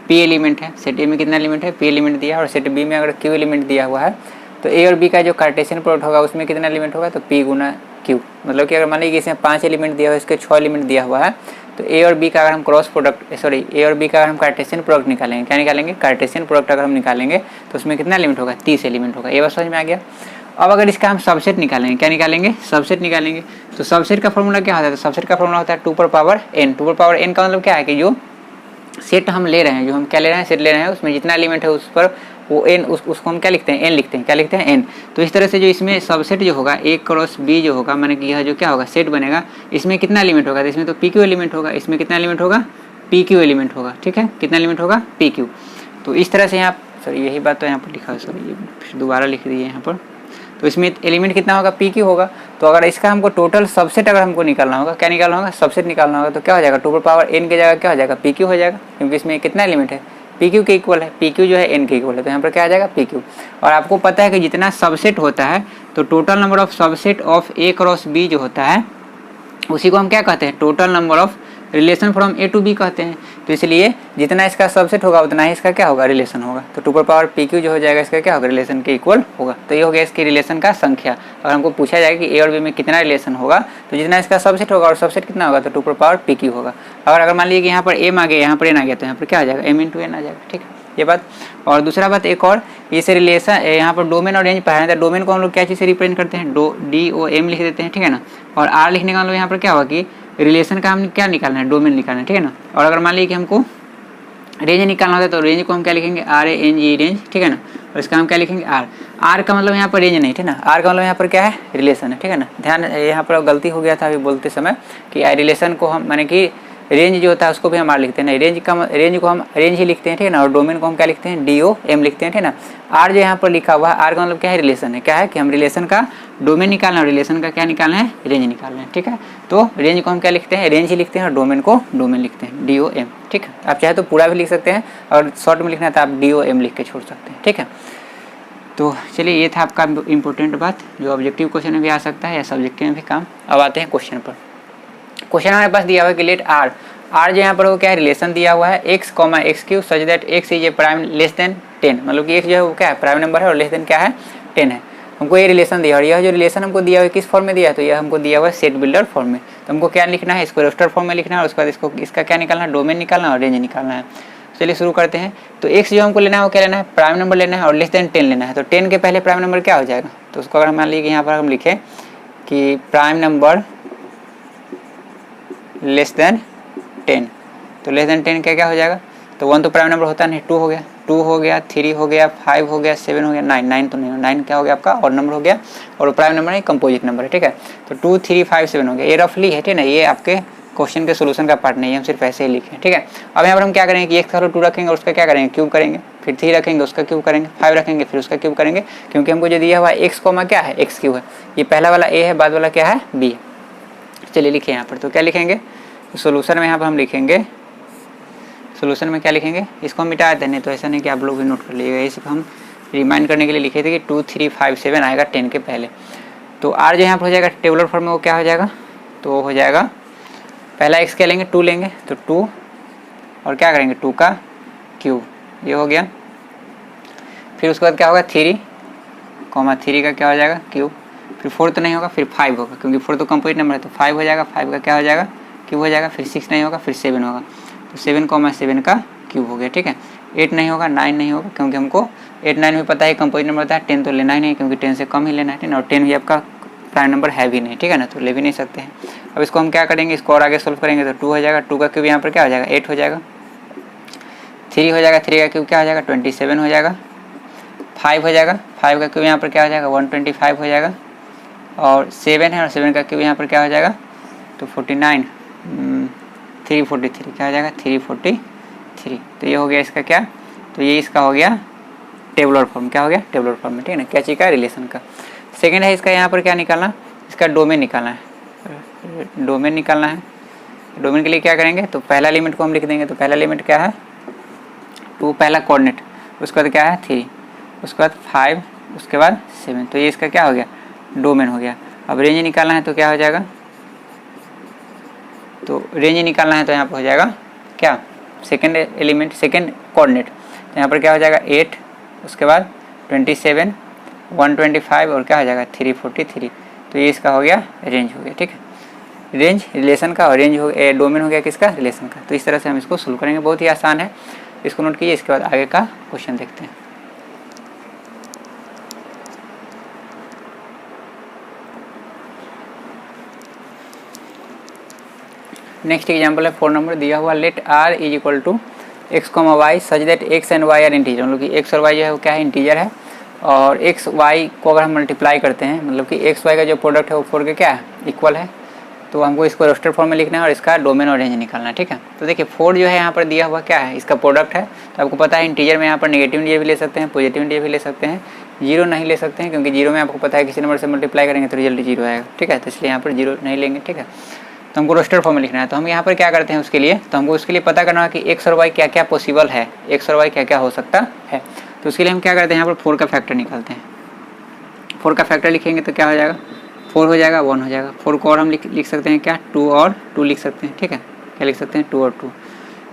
पी एलिमेंट है, सेट ए में कितना एलिमेंट है, पी एलिमेंट दिया है, और सेट बी में अगर क्यू एलिमेंट दिया हुआ है, तो ए और बी का जो कार्टेशियन प्रोडक्ट होगा उसमें कितना एलिमेंट होगा, तो पी गुना क्यू। मतलब कि अगर मान लीजिए कि इसमें 5 एलिमेंट दिया हुआ है, इसके 6 एलिमेंट दिया हुआ है, तो ए और बी का अगर हम क्रॉस प्रोडक्ट ए और बी का अगर हम कार्टेशियन प्रोडक्ट निकालेंगे, क्या निकालेंगे, कार्टेशियन प्रोडक्ट अगर हम निकालेंगे तो उसमें कितना एलिमेंट होगा, 30 एलिमेंट होगा। ये बात समझ में आ गया। अब अगर इसका हम सबसेट निकालेंगे, क्या निकालेंगे, सबसेट निकालेंगे। तो सबसेट का फॉर्मूला क्या होता है, तो सबसेट का फॉर्मूला होता है 2 पर पावर n। 2 पर पावर n का मतलब क्या है कि जो सेट हम ले रहे हैं, जो हम क्या ले रहे हैं, सेट ले रहे हैं, उसमें जितना एलिमेंट है उस पर वो n, उसको हम क्या लिखते हैं, n लिखते हैं। क्या लिखते हैं, n। तो इस तरह से जो इसमें सबसेट जो होगा a क्रॉस b जो होगा, माने कि यह जो क्या होगा, सेट बनेगा, इसमें कितना एलिमेंट होगा, तो इसमें तो pq एलिमेंट होगा। इसमें कितना एलिमेंट होगा, pq एलिमेंट होगा, ठीक है। कितना एलिमेंट होगा, pq। तो इस तरह से यहाँ सॉरी यही बात तो यहाँ पर लिखा है, सॉरी ये फिर दोबारा लिख दिए यहाँ पर। तो इसमें एलिमेंट कितना होगा, पी क्यू होगा। तो अगर इसका हमको टोटल सबसेट अगर हमको निकालना होगा, क्या निकालना होगा, सबसेट निकालना होगा, तो क्या हो जाएगा, 2 पर पावर n की जगह क्या हो जाएगा, पी क्यू हो जाएगा, क्योंकि इसमें कितना एलिमेंट है, पी क्यू के इक्वल है। पी क्यू जो है n के इक्वल है, तो यहाँ पर क्या आ जाएगा, पी क्यू। और आपको पता है कि जितना सबसेट होता है तो total number of subset of A cross B जो होता है उसी को हम क्या कहते हैं, total number of relation from A to B कहते हैं। तो इसलिए जितना इसका सबसेट होगा उतना ही इसका क्या होगा, रिलेशन होगा। तो 2 पर पावर पी क्यू जो हो जाएगा इसका क्या होगा, रिलेशन के इक्वल होगा। तो ये हो गया इसकी रिलेशन का संख्या। अगर हमको पूछा जाए कि ए और बी में कितना रिलेशन होगा, तो जितना इसका सबसेट होगा और सबसेट कितना होगा, तो 2 पर पावर पी क्यू होगा। अगर मान लीजिए कि यहाँ पर एम आ गया, यहाँ पर एन आ गया, तो यहाँ पर क्या आ जाएगा, एम इंटू एन आ जाएगा, ठीक है। ये बात। और दूसरा बात एक और, इसे रिलेशन यहाँ पर डोमेन और रेंज पढ़ाया था। डोमेन को हम लोग क्या चीज़ से रिप्रेजेंट करते हैं, डी ओ एम लिख देते हैं, ठीक है ना। और आर लिखने का मतलब यहाँ पर क्या होगा कि रिलेशन का हम क्या निकालना है, डोमेन निकालना है, ठीक है ना। और अगर मान लीजिए कि हमको रेंज निकालना होता है तो रेंज को हम क्या लिखेंगे, R A N G range, ठीक है ना। और इसका हम क्या लिखेंगे, आर। आर का मतलब यहाँ पर रेंज नहीं, ठीक है ना, आर का मतलब यहाँ पर क्या है, रिलेशन है, ठीक है ना। ध्यान, यहाँ पर गलती हो गया था अभी बोलते समय कि रिलेशन को हम माने कि रेंज जो होता है उसको भी हम आर लिखते हैं, नहीं रेंज को हम रेंज ही लिखते हैं, ठीक है ना। और डोमेन को हम क्या लिखते हैं, डी ओ एम लिखते हैं, ठीक है ना। आर जो यहाँ पर लिखा हुआ है, आर का मतलब क्या है, रिलेशन है, क्या है कि हम रिलेशन का डोमेन निकालना है और रिलेशन का क्या निकालना है, रेंज निकालना है, ठीक है। तो रेंज को हम क्या लिखते हैं, रेंज ही लिखते हैं, और डोमेन को डोमेन लिखते हैं, डी ओ एम, ठीक है। आप चाहे तो पूरा भी लिख सकते हैं और शॉर्ट में लिखना है तो आप डी ओ एम लिख के छोड़ सकते हैं, ठीक है। तो चलिए ये था आपका इंपॉर्टेंट बात जो ऑब्जेक्टिव क्वेश्चन में भी आ सकता है या सब्जेक्टिव में भी काम। अब आते हैं क्वेश्चन पर। क्वेश्चन हमारे पास दिया हुआ है कि लेट आर, आर जो यहाँ पर वो क्या है, रिलेशन दिया हुआ है x comma x Q such that x is a prime less than 10, मतलब कि एक्स जो है वो क्या है, प्राइम नंबर है और लेस देन क्या है, 10 है। हमको ये रिलेशन दिया और यह जो रिलेशन हमको दिया हुआ है किस फॉर्म में दिया है, तो यह हमको दिया हुआ है सेट बिल्डर फॉर्म में। तो हमको क्या लिखना है, इसको रोस्टर फॉर्म में लिखना है और उसके बाद इसको इसका क्या निकालना है, डोमेन निकालना है और रेंज निकालना है। चलिए शुरू करते हैं। तो एक्स जो हमको लेना है वो क्या लेना है, प्राइम नंबर लेना है और लेस देन 10 लेना है। तो 10 के पहले प्राइम नंबर क्या हो जाएगा, तो उसको अगर मान लीजिए यहाँ पर हम लिखें कि प्राइम नंबर लेस देन 10, तो लेस देन 10 क्या हो जाएगा, तो 1 तो प्राइम नंबर होता नहीं, 2 हो गया, 2 हो गया, 3 हो गया, 5 हो गया, 7 हो गया, 9 तो नहीं, 9 क्या हो गया आपका और नंबर हो गया, और प्राइम नंबर है कंपोजिट नंबर है, ठीक है। तो 2 3 5 7 हो गया, ये रफली है, ठीक है ना। ये आपके क्वेश्चन के सोल्यूशन का पार्ट नहीं है, हम सिर्फ ऐसे ही लिखे, ठीक है। अब यहाँ पर हम क्या करेंगे कि एक 2 रखेंगे और उसका क्या करेंगे, क्यूब करेंगे, फिर 3 रखेंगे उसका क्यूब करेंगे, 5 रखेंगे फिर उसका क्यूब करेंगे, क्योंकि हमको जो दिया हुआ एक्स कॉमा क्या है, एक्स क्यू है। ये पहला वाला ए है, बाद वाला क्या है, बी है। चलिए लिखे यहाँ पर, तो क्या लिखेंगे सोल्यूशन में, यहाँ पर हम लिखेंगे सोल्यूशन में क्या लिखेंगे, इसको हम मिटा देते हैं, तो ऐसा नहीं कि आप लोग भी नोट कर लीजिएगा, ये सिर्फ हम रिमाइंड करने के लिए लिखे थे कि 2 3 5 7 आएगा 10 के पहले। तो आर जो यहाँ पर हो जाएगा टेबुलर फॉर्म में वो क्या हो जाएगा, तो हो जाएगा पहला एक्स क्या लेंगे, 2 लेंगे, तो 2 और क्या करेंगे 2 का क्यूब, ये हो गया। फिर उसके बाद क्या होगा 3 कॉमा 3 का क्या हो जाएगा क्यूब, फिर 4 तो नहीं होगा, फिर 5 होगा, क्योंकि 4 तो कंप्लीट नंबर है, तो 5 हो जाएगा, 5 का क्या हो जाएगा क्यूब हो जाएगा, फिर 6 नहीं होगा, फिर 7 होगा, तो 7 कॉमा 7 का क्यूब हो गया, ठीक है। 8 नहीं होगा, 9 नहीं होगा, क्योंकि हमको 8 9 में पता है कंपोजिट नंबर होता है, 10 तो लेना ही नहीं, क्योंकि 10 से कम ही लेना है, और 10 भी आपका प्राइम नंबर है भी नहीं, ठीक है ना, तो ले भी नहीं सकते हैं। अब इसको हम क्या करेंगे, इसको और आगे सोल्व करेंगे तो 2 हो जाएगा, 2 का क्यूब यहाँ पर क्या हो जाएगा 8 हो जाएगा, 3 हो जाएगा, 3 का क्यूब क्या हो जाएगा 27 हो जाएगा, 5 हो जाएगा, 5 का क्यूब यहाँ पर क्या हो जाएगा 125 हो जाएगा, और 7 है और 7 का क्यूब यहाँ पर क्या हो जाएगा, तो 49 343 क्या हो जाएगा 343। तो ये हो गया इसका क्या, तो ये इसका हो गया टेबुलर फॉर्म, क्या हो गया टेबुलर फॉर्म में, ठीक है ना, क्या चीज़ का, रिलेशन का। सेकेंड है इसका यहाँ पर क्या निकालना, इसका डोमेन निकालना है, डोमेन निकालना है। डोमेन के लिए क्या करेंगे, तो पहला एलिमेंट को हम लिख देंगे, तो पहला एलिमेंट क्या है 2, पहला कोऑर्डिनेट, उसके बाद क्या है 3, उसके बाद 5, उसके बाद 7, तो ये इसका क्या हो गया डोमेन हो गया। अब रेंज निकालना है तो क्या हो जाएगा, तो रेंज निकालना है तो यहाँ पर हो जाएगा क्या, सेकेंड एलिमेंट सेकेंड कोऑर्डिनेट, तो यहाँ पर क्या हो जाएगा 8, उसके बाद 27 125 और क्या हो जाएगा 343, तो ये इसका हो गया रेंज हो गया, ठीक है। रेंज रिलेशन का और रेंज हो गया, डोमेन हो गया किसका, रिलेशन का। तो इस तरह से हम इसको सोल्व करेंगे, बहुत ही आसान है, इसको नोट कीजिए। इसके बाद आगे का क्वेश्चन देखते हैं। नेक्स्ट एग्जाम्पल है 4 नंबर दिया हुआ, let R is equal to x comma y such that x and y are integer, मतलब कि एक्स और वाई जो है वो क्या है इंटीजर है, और एक्स वाई को अगर हम मल्टीप्लाई करते हैं, मतलब कि एक्स वाई का जो प्रोडक्ट है वो 4 के क्या है इक्वल है, तो हमको इसको रोस्टर फॉर्म में लिखना है और इसका डोमेन और रेंज निकालना है, ठीक है। तो देखिए 4 जो है यहाँ पर दिया हुआ क्या है, इसका प्रोडक्ट है, तो आपको पता है इंटीजर में यहाँ पर नेगेटिव इंटीजर भी ले सकते हैं, पॉजिटिव इंटीजर भी ले सकते हैं, जीरो नहीं ले सकते हैं, क्योंकि जीरो में आपको पता है किसी नंबर से मल्टीप्लाई करेंगे तो रिजल्ट जीरो आएगा, ठीक है, तो इसलिए यहाँ पर जीरो नहीं लेंगे, ठीक है। तो हमको रोस्टर फॉर्म में लिखना है, तो हम यहाँ पर क्या करते हैं उसके लिए, तो हमको उसके लिए पता करना है कि एक्स और वाई क्या क्या पॉसिबल है, एक्स और वाई क्या क्या हो सकता है। तो उसके लिए हम क्या करते हैं, यहाँ पर 4 का फैक्टर निकालते हैं। 4 का फैक्टर लिखेंगे तो क्या हो जाएगा 4 हो जाएगा 1 हो जाएगा, 4 को और हम लिख सकते हैं क्या 2 और 2 लिख सकते हैं, ठीक है, क्या लिख सकते हैं 2 और 2।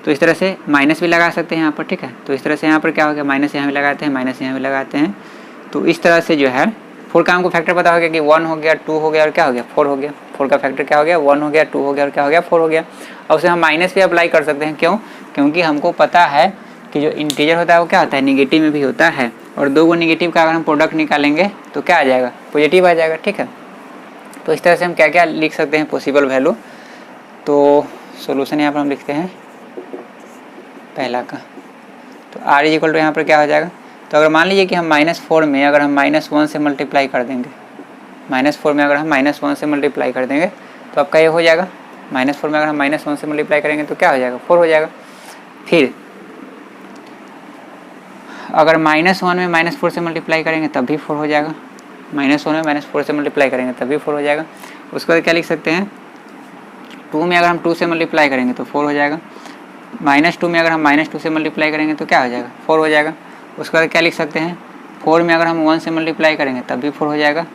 तो इस तरह से माइनस भी लगा सकते हैं यहाँ पर, ठीक है। तो इस तरह से यहाँ पर क्या हो गया, माइनस यहाँ भी लगाते हैं, माइनस यहाँ भी लगाते हैं। तो इस तरह से जो है 4 का हमको फैक्टर पता हो गया कि 1 हो गया 2 हो गया और क्या हो गया 4 हो गया। 4 का फैक्टर क्या हो गया 1 हो गया 2 हो गया और क्या हो गया 4 हो गया। और उसे हम माइनस भी अप्लाई कर सकते हैं, क्यों, क्योंकि हमको पता है कि जो इंटीजर होता है वो क्या होता है निगेटिव में भी होता है, और 2 निगेटिव का अगर हम प्रोडक्ट निकालेंगे तो क्या आ जाएगा पॉजिटिव आ जाएगा, ठीक है। तो इस तरह से हम क्या क्या लिख सकते हैं पॉसिबल वैल्यू। तो सोल्यूशन यहाँ पर हम लिखते हैं पहला का। तो r इज इक्वल टू यहाँ पर क्या हो जाएगा, तो अगर मान लीजिए कि हम -4 में अगर हम -1 से मल्टीप्लाई कर देंगे, -4 में अगर हम -1 से मल्टीप्लाई कर देंगे तो आपका ये हो जाएगा। -4 में अगर हम -1 से मल्टीप्लाई करेंगे तो क्या हो जाएगा, 4 हो जाएगा। फिर अगर -1 में -4 से मल्टीप्लाई करेंगे तब भी 4 हो जाएगा। -1 में -4 से मल्टीप्लाई करेंगे तब भी 4 हो जाएगा। उसके बाद क्या लिख सकते हैं, 2 में अगर हम 2 से मल्टीप्लाई करेंगे तो 4 हो जाएगा। -2 में अगर हम -2 से मल्टीप्लाई करेंगे तो क्या हो जाएगा, 4 हो जाएगा। उसके बाद क्या लिख सकते हैं, 4 में अगर हम 1 से मल्टीप्लाई करेंगे तब भी 4 हो जाएगा,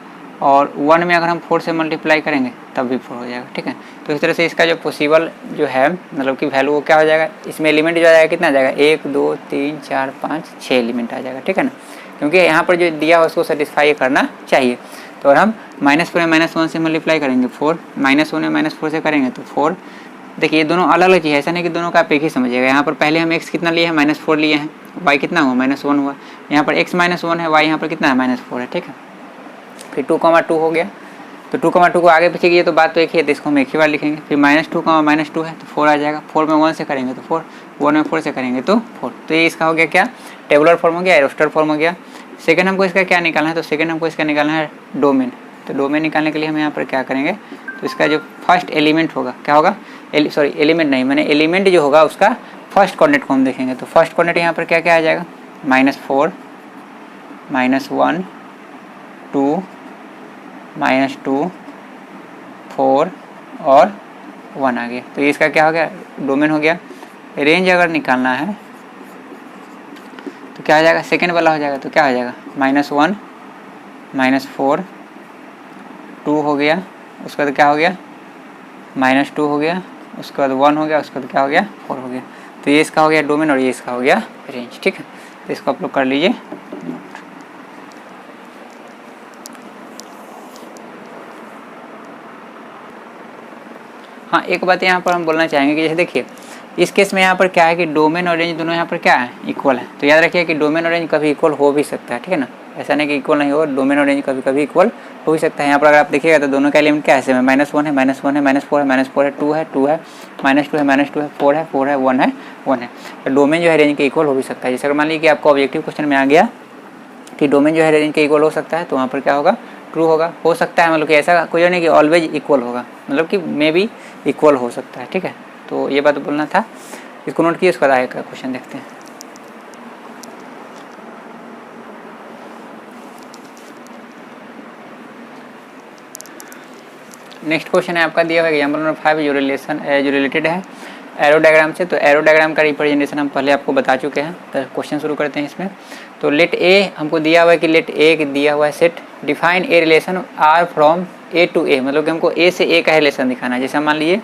और 1 में अगर हम 4 से मल्टीप्लाई करेंगे तब भी 4 हो जाएगा। ठीक है, तो इस तरह से इसका जो पॉसिबल जो है मतलब कि वैल्यू वो क्या हो जाएगा, इसमें एलिमेंट जो आ जाएगा कितना आ जाएगा, 1 2 3 4 5 6 एलिमेंट आ जाएगा। ठीक है ना, क्योंकि यहाँ पर जो दिया है उसको सेटिस्फाई करना चाहिए। तो अगर हम -4 में -1 से मल्टीप्लाई करेंगे 4, -1 में -4 से करेंगे तो 4। देखिए ये दोनों अलग अलग चीज़ है, ऐसा नहीं कि दोनों का आप एक ही समझिएगा। यहाँ पर पहले हम x कितना लिए हैं, -4 लिए हैं, y कितना हुआ, -1 हुआ। यहाँ पर x -1 है, y यहाँ पर कितना है, -4 है। ठीक है, फिर 2, 2 हो गया, तो 2, 2 को आगे पीछे किए तो बात तो एक ही है, तो इसको हम एक ही बार लिखेंगे। फिर -2, -2 है तो 4 आ जाएगा। 4 में 1 से करेंगे तो 4, 1 में 4 से करेंगे तो 4। तो ये इसका हो गया क्या, टेबुलर फॉर्म हो गया, रोस्टर फॉर्म हो गया। सेकंड हमको इसका क्या निकालना है, तो सेकंड हमको इसका निकालना है डोमेन। तो डोमेन निकालने के लिए हम यहाँ पर क्या करेंगे, तो इसका जो फर्स्ट एलिमेंट होगा क्या होगा, एलिमेंट नहीं मैंने एलिमेंट जो होगा उसका फर्स्ट कोऑर्डिनेट को हम देखेंगे। तो फर्स्ट कोऑर्डिनेट यहाँ पर क्या क्या आ जाएगा, -4 -1 2 -2 4 और 1 आ गया। तो ये इसका क्या हो गया, डोमेन हो गया। रेंज अगर निकालना है तो क्या हो जाएगा, सेकेंड वाला हो जाएगा। तो क्या हो जाएगा, -1 -4 2 हो गया, उसके बाद क्या हो गया, -2 हो गया, उसके बाद 1 हो गया, उसके बाद क्या हो गया, 4 हो गया। तो ये इसका हो गया डोमेन और ये इसका हो गया रेंज। ठीक है, तो इसको आप लोग कर लीजिए। हाँ, एक बात यहाँ पर हम बोलना चाहेंगे कि जैसे देखिए इस केस में यहाँ पर क्या है कि डोमेन और रेंज दोनों यहाँ पर क्या है, इक्वल है। तो याद रखिए कि डोमेन और रेंज कभी इक्वल हो भी सकता है। ठीक है ना, ऐसा नहीं कि इक्वल नहीं हो, डोमेन और रेंज कभी कभी इक्वल हो भी सकता है। यहाँ पर अगर आप देखिएगा तो दोनों का एलिमेंट क्या है, सेम है, -1 है -1 है -4 है -4 है 2 है 2 है -2 है -2 है 4 है 4 है 1 है 1 है। तो डोमेन जो है रेंज के इक्वल हो भी सकता है। जैसे अगर मान लीजिए कि आपको ऑब्जेक्टिव क्वेश्चन में आ गया कि डोमेन जो है रेंज के इक्वल हो सकता है, तो वहाँ पर क्या होगा, ट्रू होगा। हो सकता है मतलब कि ऐसा कोई नहीं कि ऑलवेज इक्वल होगा, मतलब कि मे बी इक्वल हो सकता है। ठीक है, तो ये बात बोलना था, इसको नोट किए। इसका आगे का क्वेश्चन देखते हैं। नेक्स्ट क्वेश्चन है आपका दिया हुआ एग्जाम्पल नंबर 5 जो रिलेटेड है एरो डायग्राम से। तो एरो डायग्राम का रिप्रेजेंटेशन हम पहले आपको बता चुके हैं। तो क्वेश्चन शुरू करते हैं इसमें। तो लेट ए हमको दिया हुआ है कि लेट ए दिया हुआ है set define a relation R from A to A, मतलब कि हमको ए से ए का रिलेशन दिखाना है। जैसे मान लीजिए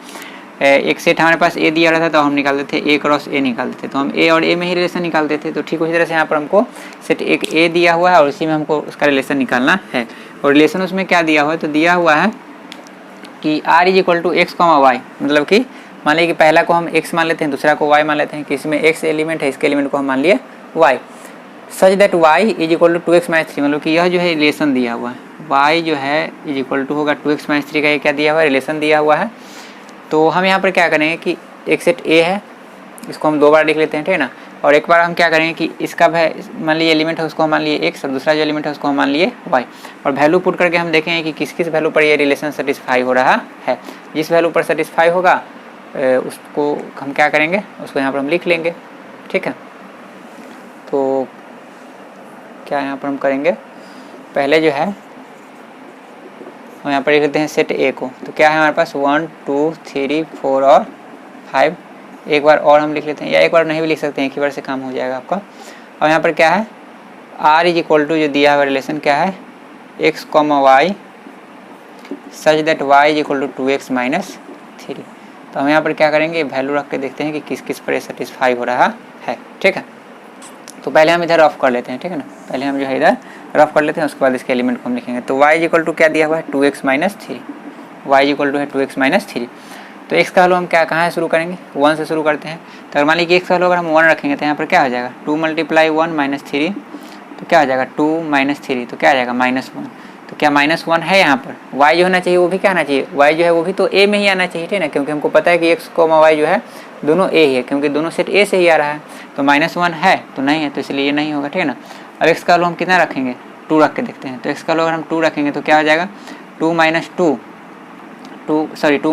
एक सेट हमारे पास ए दिया रहा था तो हम निकालते थे ए क्रॉस ए निकालते थे, तो हम ए और ए में ही रिलेशन निकालते थे। तो ठीक उसी तरह से यहाँ पर हमको सेट एक ए दिया हुआ है और उसी में हमको उसका रिलेशन निकालना है। और रिलेशन उसमें क्या दिया हुआ है, तो दिया हुआ है कि r is equal to x comma y, मतलब कि मान लीजिए कि पहला को हम x मान लेते हैं, दूसरा को y मान लेते हैं कि इसमें x एलिमेंट है, इसके एलिमेंट को हम मान लिए y, such that y is equal to 2x - 3, मतलब कि यह जो है रिलेशन दिया हुआ है y जो है इज इक्वल टू होगा 2x - 3 का, ये क्या दिया हुआ है, रिलेशन दिया हुआ है। तो हम यहाँ पर क्या करेंगे कि एक सेट a है, इसको हम 2 बार लिख लेते हैं, ठीक है ना। और एक बार हम क्या करेंगे कि इसका मान लिए एलिमेंट है उसको हम मान लिए x और दूसरा जो एलिमेंट है उसको हम मान लिए y, और वैल्यू पुट करके हम देखेंगे कि किस किस वैल्यू पर ये रिलेशन सेटिस्फाई हो रहा है। जिस वैल्यू पर सेटिस्फाई होगा उसको हम क्या करेंगे, उसको यहाँ पर हम लिख लेंगे। ठीक है, तो क्या यहाँ पर हम करेंगे, पहले जो है हम यहाँ पर लिख लेते हैं सेट ए को। तो क्या है हमारे पास 1 2 3 4 और 5, एक बार और हम लिख लेते हैं, या एक बार नहीं भी लिख सकते हैं, एक ही बार से काम हो जाएगा आपका। और यहाँ पर क्या है r इज इक्वल टू जो दिया हुआ रिलेशन क्या है x comma y such that y is equal to 2x - 3। तो हम यहाँ पर क्या करेंगे, वैल्यू रख के देखते हैं कि किस किस पर सेटिस्फाई हो रहा है। ठीक है, तो पहले हम इधर रफ कर लेते हैं। ठीक है ना, पहले हम जो है इधर रफ कर लेते हैं, उसके बाद इसके एलिमेंट को हम लिखेंगे। तो y इज इक्वल टू क्या दिया हुआ है 2x - 3, y is equal to है 2x - 3। तो x का वैल्यू हम क्या कहाँ से शुरू करेंगे, 1 से शुरू करते हैं। तो मान लीजिए x का वैल्यू अगर हम 1 रखेंगे तो यहाँ पर क्या हो जाएगा 2 × 1 - 3, तो क्या हो जाएगा 2 - 3, तो क्या आ जाएगा -1। तो क्या -1 है यहाँ पर, y जो होना चाहिए वो भी क्या आना चाहिए, y जो है वो भी तो a में ही आना चाहिए, ठीक है ना, क्योंकि हमको पता है कि x, y जो है दोनों a ही है, क्योंकि दोनों सेट a से ही आ रहा है। तो -1 है तो नहीं है, तो इसलिए ये नहीं होगा, ठीक है ना। अब x का वैल्यू हम कितना रखेंगे, 2 रख के देखते हैं। तो x का वैल्यू अगर हम 2 रखेंगे तो क्या हो जाएगा, 2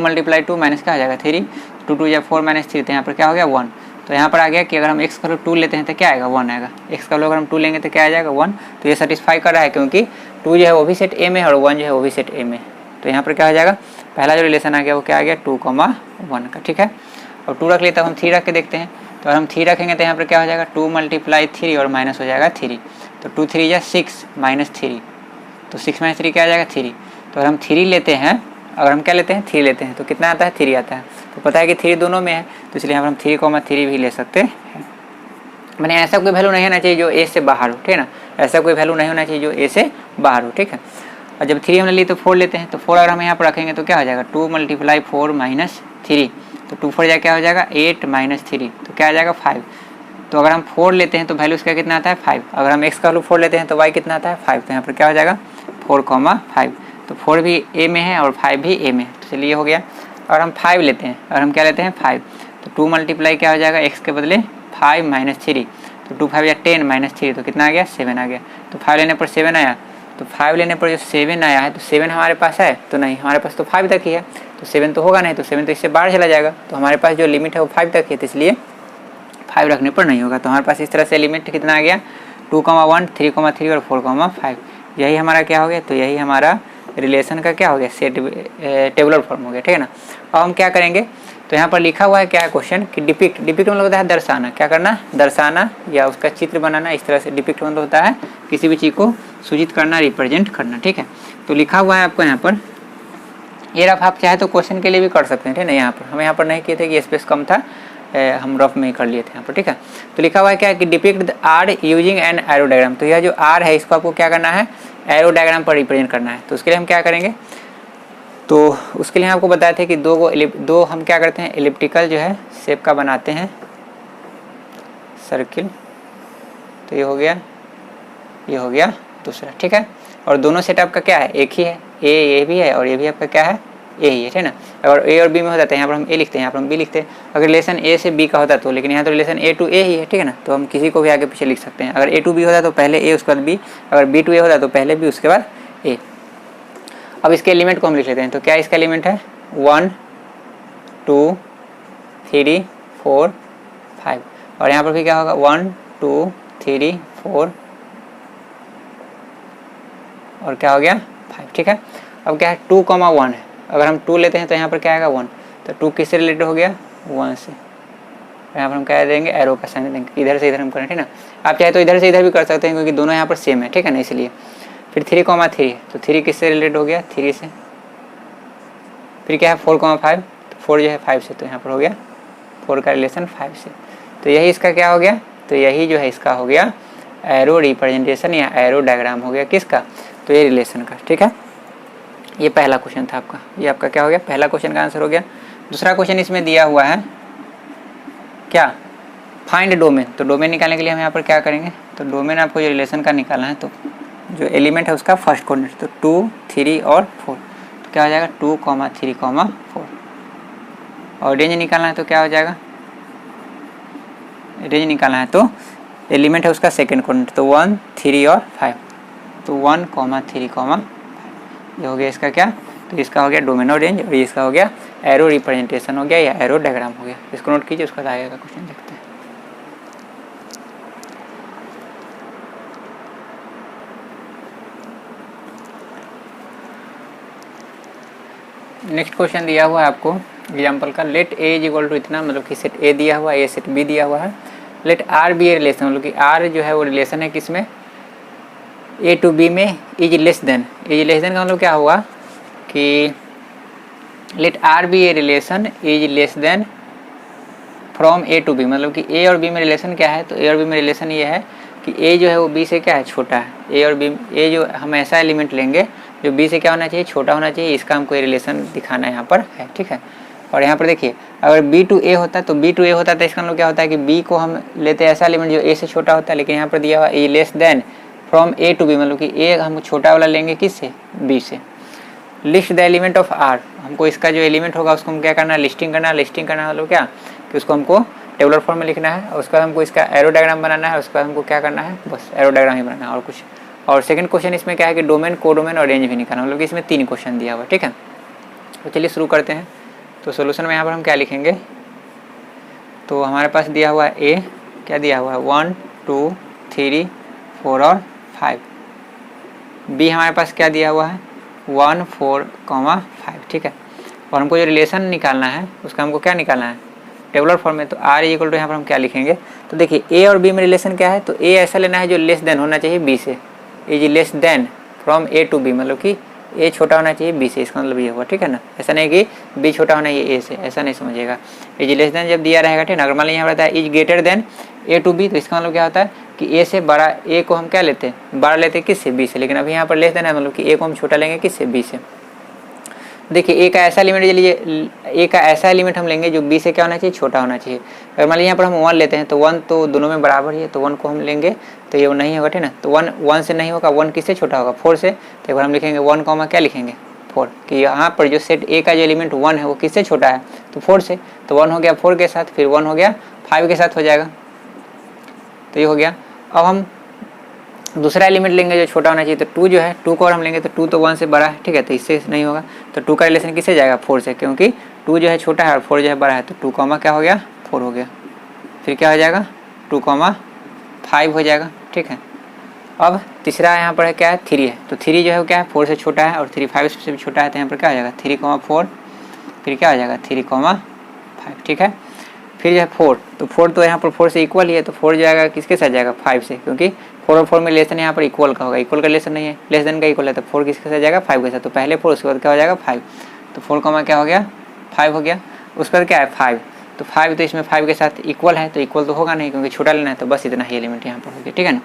मल्टीप्लाई 2 माइनस क्या हो जाएगा 3, 2 2 या 4 माइनस 3, तो यहाँ पर क्या हो गया 1। तो यहाँ पर आ गया कि अगर हम x का वैल्यू 2 लेते हैं तो क्या आएगा 1 आएगा, x का वैल्यू अगर हम 2 लेंगे तो क्या आ जाएगा 1। तो ये सेटिस्फाई कर रहा है, क्योंकि 2 जो है वो भी सेट a में है और 1 जो है वो भी सेट a में। तो यहाँ पर क्या हो जाएगा, पहला जो रिलेशन आ गया वो क्या आ गया 2, 1 का, ठीक है। और 2 रख लिए, तब हम 3 रख के देखते हैं। तो अगर हम 3 रखेंगे तो यहाँ पर क्या हो जाएगा 2 मल्टीप्लाई 3 और माइनस हो जाएगा 3, तो 2 3 या 6 माइनस 3, तो 6 माइनस 3 क्या आ जाएगा 3। तो अगर हम 3 लेते हैं, अगर हम क्या लेते हैं 3 लेते हैं तो कितना आता है 3 आता है। तो पता है कि 3 दोनों में है, तो इसलिए यहाँ पर हम 3, 3 भी ले सकते हैं। मैंने ऐसा कोई वैल्यू नहीं होना चाहिए जो a से बाहर हो, ठीक है ना, ऐसा कोई वैल्यू नहीं होना चाहिए जो a से बाहर हो, ठीक है। और जब 3 हमने लिए तो 4 लेते हैं, तो 4 अगर हम यहाँ पर रखेंगे तो क्या हो जाएगा 2 मल्टीप्लाई 4 माइनस 3, तो 2 4 क्या हो जाएगा 8 माइनस 3, तो क्या आ जाएगा 5। तो अगर हम 4 लेते हैं तो वैल्यू इसका कितना आता है 5। अगर हम x का वैल्यू 4 लेते हैं तो y कितना आता है 5, तो यहाँ पर क्या हो जाएगा 4, 5। तो 4 भी a में है और 5 भी a में है, तो चलिए हो गया। और हम 5 लेते हैं, अगर हम क्या लेते हैं 5, तो 2 मल्टीप्लाई क्या हो जाएगा x के बदले 5 माइनस 3, तो 2 5 या 10 माइनस 3, तो कितना आ गया 7 आ गया। तो 5 लेने पर 7 आया, तो 5 लेने पर जो 7 आया है, तो 7 हमारे पास है तो नहीं, हमारे पास तो 5 तक ही है, तो 7 तो होगा नहीं, तो 7 तो इससे बाहर चला जाएगा। तो हमारे पास जो लिमिट है वो 5 तक है, तो इसलिए 5 रखने पर नहीं होगा। तो हमारे पास इस तरह से लिमिट कितना आ गया 2, 1, 3, 3 और 4, 5। यही हमारा क्या हो गया, तो यही हमारा रिलेशन का क्या हो गया सेट टेबुलर फॉर्म हो गया, ठीक है ना। अब हम क्या करेंगे, तो यहाँ पर लिखा हुआ है क्या है क्वेश्चन कि डिपिक्ट मतलब होता है दर्शाना, क्या करना दर्शाना या उसका चित्र बनाना। इस तरह से डिपिक्ट मतलब होता है किसी भी चीज़ को सूचित करना, रिप्रेजेंट करना, ठीक है। तो लिखा हुआ है आपको यहाँ पर, ये रफ आप चाहे तो क्वेश्चन के लिए भी कर सकते हैं, ठीक है ना। यहाँ पर हम यहाँ पर नहीं किए थे कि स्पेस कम था, हम रफ में ही कर लिए थे यहाँ पर, ठीक है। तो लिखा हुआ है क्या कि depict R using an arrow diagram. तो यह जो आर है इसको आपको क्या करना है एरो डायग्राम पर रिप्रेजेंट करना है। तो उसके लिए हम क्या करेंगे, तो उसके लिए आपको बताए थे कि दो हम क्या करते हैं एलिप्टिकल जो है शेप का बनाते हैं सर्किल। तो ये हो गया दूसरा, ठीक है। और दोनों सेट आपका क्या है एक ही है, ये भी है और ये भी आपका क्या है ए ही है, ठीक है ना। अगर ए और बी में होता है यहाँ पर हम ए लिखते हैं, यहाँ पर हम बी लिखते हैं। अगर रिलेशन ए से बी का होता तो, लेकिन यहाँ तो रिलेशन ए टू ए ही है, ठीक है ना। तो हम किसी को भी आगे पीछे लिख सकते हैं। अगर ए टू बी होता तो पहले ए उसके बाद बी, अगर बी टू ए होता तो पहले बी उसके बाद ए। अब इसके एलिमेंट को हम लिख लेते हैं। तो क्या इसका एलिमेंट है 1 2 3 4 5, और यहाँ पर भी क्या होगा 1 2 3 4 और क्या हो गया 5, ठीक है। अब क्या है 2, 1 है, अगर हम 2 लेते हैं तो यहाँ पर क्या आएगा 1, तो 2 किससे रिलेटेड हो गया 1 से। यहाँ पर हम क्या देंगे एरो का साइन देंगे, इधर से इधर हम करें, ठीक ना। आप चाहे तो इधर से इधर भी कर सकते हैं क्योंकि दोनों यहाँ पर सेम है, ठीक है ना, इसलिए। फिर 3, 3, तो 3 किससे रिलेटेड हो गया 3 से। फिर क्या है 4, 5, तो 4 जो है 5 से, तो यहाँ पर हो गया 4 का रिलेशन 5 से। तो यही इसका क्या हो गया, तो यही जो है इसका हो गया एरो रिप्रेजेंटेशन या एरो डायग्राम हो गया किसका, तो ये रिलेशन का, ठीक है। ये पहला क्वेश्चन था आपका, ये आपका क्या हो गया पहला क्वेश्चन का आंसर हो गया। दूसरा क्वेश्चन इसमें दिया हुआ है क्या फाइंड डोमेन। तो डोमेन निकालने के लिए हम यहाँ पर क्या करेंगे, तो डोमेन आपको जो रिलेशन का निकालना है, तो जो एलिमेंट है उसका फर्स्ट कोऑर्डिनेट, तो 2 3 और 4, तो क्या हो जाएगा 2, 3, 4। और रेंज निकालना है तो क्या हो जाएगा, रेंज निकालना है तो एलिमेंट है उसका सेकंड कोऑर्डिनेट, तो 1 3 और 5, तो 1, 3, 5 ये हो गया इसका क्या, तो इसका हो गया डोमेन और रेंज, और इसका हो गया एरो रिप्रेजेंटेशन हो गया या एरो डायग्राम हो गया। इसको नोट कीजिए, उसका आगे का क्वेश्चन देखते हैं। नेक्स्ट क्वेश्चन दिया हुआ है आपको एग्जाम्पल का, let A is equal to इतना, मतलब कि सेट ए दिया हुआ है, ए सेट बी दिया हुआ है। Let R B a relation, मतलब कि आर जो है वो रिलेशन है किसमें ए टू बी में, इज लेस देन का मतलब क्या हुआ कि let R B a relation is less than from A to B, मतलब कि ए और बी में रिलेशन क्या है, तो ए और बी में रिलेशन ये है कि ए जो है वो बी से क्या है छोटा है। ए और बी, ए जो हम ऐसा एलिमेंट लेंगे जो बी से क्या होना चाहिए छोटा होना चाहिए, इसका हमको ये रिलेशन दिखाना यहाँ पर है, ठीक है। और यहाँ पर देखिए अगर बी टू ए होता तो इसका मतलब क्या होता है कि बी को हम लेते हैं ऐसा एलिमेंट जो ए से छोटा होता है, लेकिन यहाँ पर दिया हुआ A less than from A to B, मतलब कि ए हम छोटा वाला लेंगे किससे, बी से। List the element of R, हमको इसका जो एलिमेंट होगा उसको हम क्या करना है, लिस्टिंग करना है। लिस्टिंग करना है मतलब क्या कि उसको हमको टेबुलर फॉर्म में लिखना है और उसका हमको इसका एरो डायग्राम बनाना है। उसका हमको क्या करना है, बस एरो डायग्राम ही बनाना है और कुछ। और सेकंड क्वेश्चन इसमें क्या है कि डोमेन, कोडोमेन और रेंज भी निकालना, मतलब कि इसमें 3 क्वेश्चन दिया हुआ, ठीक है। तो चलिए शुरू करते हैं। तो सोल्यूशन में यहाँ पर हम क्या लिखेंगे, तो हमारे पास दिया हुआ है ए, क्या दिया हुआ है 1 2 3 4 और 5। बी हमारे पास क्या दिया हुआ है 1 4 5, ठीक है। और हमको जो रिलेशन निकालना है उसका हमको क्या निकालना है, टेबुलर फॉर्म में। तो आर इक्वल टू यहाँ पर हम क्या लिखेंगे, तो देखिए ए और बी में रिलेशन क्या है, तो ए ऐसा लेना है जो लेस देन होना चाहिए बी से, is less than from A to B, मतलब कि ए छोटा होना चाहिए बी से, इसका मतलब ये हुआ, ठीक है ना। ऐसा नहीं कि बी छोटा होना है ए से, ऐसा नहीं समझिएगा। इज लेस देन जब दिया रहेगा, ठीक है ना। अगर मान लीजिए यहाँ रहता है is greater than A to B, तो इसका मतलब क्या होता है कि ए से बड़ा, ए को हम क्या लेते हैं, बड़ा लेते हैं किससे, बी से। लेकिन अभी यहाँ पर लेस देन है, मतलब कि ए को हम छोटा लेंगे किससे, बी से। देखिए ए का ऐसा एलिमेंट लीजिए, ए का ऐसा एलिमेंट हम लेंगे जो बी से क्या होना चाहिए, छोटा होना चाहिए। अगर मान लीजिए यहाँ पर हम 1 लेते हैं तो 1 तो दोनों में बराबर ही है, तो 1 को हम लेंगे तो ये नहीं होगा, ठीक है ना। तो 1 से नहीं होगा, 1 किससे छोटा होगा, 4 से। तो एक बार हम लिखेंगे 1 कॉमा क्या लिखेंगे 4, कि यहाँ पर जो सेट ए का जो एलिमेंट 1 है वो किससे छोटा है, तो 4 से। तो 1 हो गया 4 के साथ, फिर 1 हो गया 5 के साथ हो जाएगा, तो ये हो गया। अब हम दूसरा एलिमेंट लेंगे जो छोटा होना चाहिए, तो 2 जो है 2 को और हम लेंगे तो 2 तो 1 से बड़ा है, ठीक है, तो इससे नहीं होगा। तो 2 का रिलेशन किससे जाएगा, 4 से, क्योंकि 2 जो है छोटा है और 4 जो है बड़ा है। तो 2 कॉमा क्या हो गया 4 हो गया, फिर क्या हो जाएगा 2 कॉमा 5 हो जाएगा, ठीक है। अब तीसरा यहाँ पर है क्या है 3 है, तो 3 जो है वो क्या है 4 से छोटा है और 3 5 से भी छोटा है, तो यहाँ पर क्या हो जाएगा 3 कॉमा 4, फिर क्या हो जाएगा 3 कॉमा 5, ठीक है। फिर जो है 4, तो 4 तो यहाँ पर 4 से इक्वल ही है, तो 4 जाएगा किसके साथ जाएगा 5 से, क्योंकि 4 और 4 में रिलेशन यहाँ पर इक्वल का होगा, इक्वल का रिलेशन नहीं है, लेस देन का इक्वल है। तो 4 किसके साथ जाएगा 5 के साथ, तो पहले 4 उसके बाद क्या हो जाएगा 5, तो 4 कॉमा क्या हो गया 5 हो गया। उसके बाद क्या है 5, तो 5 तो इसमें 5 के साथ इक्वल है, तो इक्वल तो होगा नहीं क्योंकि छोटा लेना है, तो बस इतना ही एलिमेंट यहाँ पर हो गया, ठीक है ना।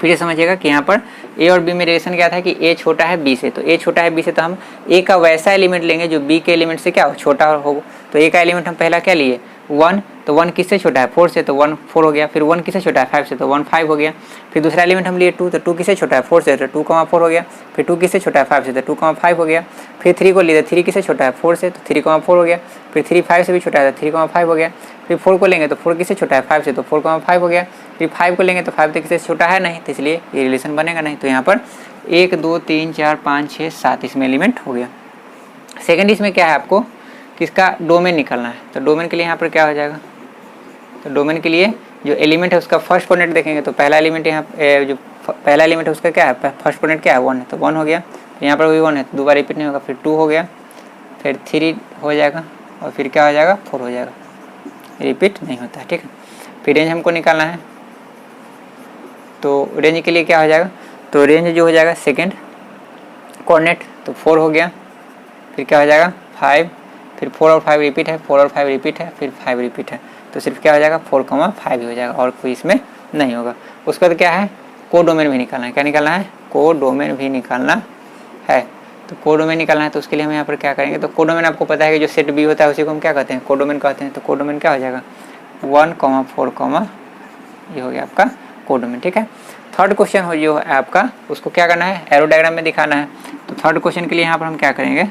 फिर ये समझिएगा कि यहाँ पर ए और बी में रिलेशन क्या था कि ए छोटा है बी से, तो ए छोटा है बी से, तो हम ए का वैसा एलिमेंट लेंगे जो बी के एलिमेंट से क्या हो छोटा हो। तो ए का एलिमेंट हम पहला क्या लिए 1, तो 1 किससे छोटा है 4 से, तो 1 4 हो गया। फिर 1 किससे छोटा है 5 से, तो 1 5 हो गया। फिर दूसरा एलिमेंट हम लिए 2, तो 2 किससे छोटा है 4 से, तो 2 4 हो गया। फिर 2 किससे छोटा है 5 से, तो 2 5 हो गया। फिर 3 को लिए, 3 किससे छोटा है 4 से, तो 3 4 हो गया। फिर 3 5 से भी छोटा है, तो 3 5 हो गया। फिर 4 को लेंगे तो 4 किससे छोटा है 5 से, तो 4 5 हो गया। फिर 5 को लेंगे तो 5 तो किससे छोटा है नहीं, तो इसलिए ये रिलेशन बनेगा नहीं। तो यहाँ पर 1 2 3 4 5 6 7 इसमें एलिमेंट हो गया। सेकंड इसमें क्या है आपको किसका डोमेन निकालना है, तो डोमेन के लिए यहाँ पर क्या हो जाएगा, तो डोमेन के लिए जो एलिमेंट है उसका फर्स्ट कोऑर्डिनेट देखेंगे, तो पहला एलिमेंट यहाँ जो पहला एलिमेंट है उसका क्या है फर्स्ट कोऑर्डिनेट क्या है 1 है, तो 1 हो गया। यहाँ पर भी 1 है तो 2 बार रिपीट नहीं होगा, फिर 2 हो गया, फिर 3 हो जाएगा और फिर क्या हो जाएगा 4 हो जाएगा, रिपीट नहीं होता है, ठीक है। फिर रेंज हमको निकालना है, तो रेंज के लिए क्या हो जाएगा, तो रेंज जो हो जाएगा सेकेंड कोऑर्डिनेट, तो 4 हो गया। फिर क्या हो जाएगा 5, फिर 4 और 5 रिपीट है, 4 और 5 रिपीट है, फिर 5 रिपीट है, तो सिर्फ क्या हो जाएगा 4 5 ही हो जाएगा और कोई इसमें नहीं होगा। उसके बाद क्या है को डोमेन भी निकालना है, क्या निकालना है को डोमेन भी निकालना है। तो को डोमेन निकालना है तो उसके लिए हम यहाँ पर क्या करेंगे, तो को डोमेन आपको पता है कि जो सेट बी होता है उसी को हम क्या कहते हैं को डोमेन कहते हैं। तो को डोमेन क्या हो जाएगा 1 4 ये हो गया आपका को डोमेन, ठीक है। थर्ड क्वेश्चन हो जो है आपका उसको क्या करना है एरो डायग्राम में दिखाना है। तो थर्ड क्वेश्चन के लिए यहाँ पर हम क्या करेंगे,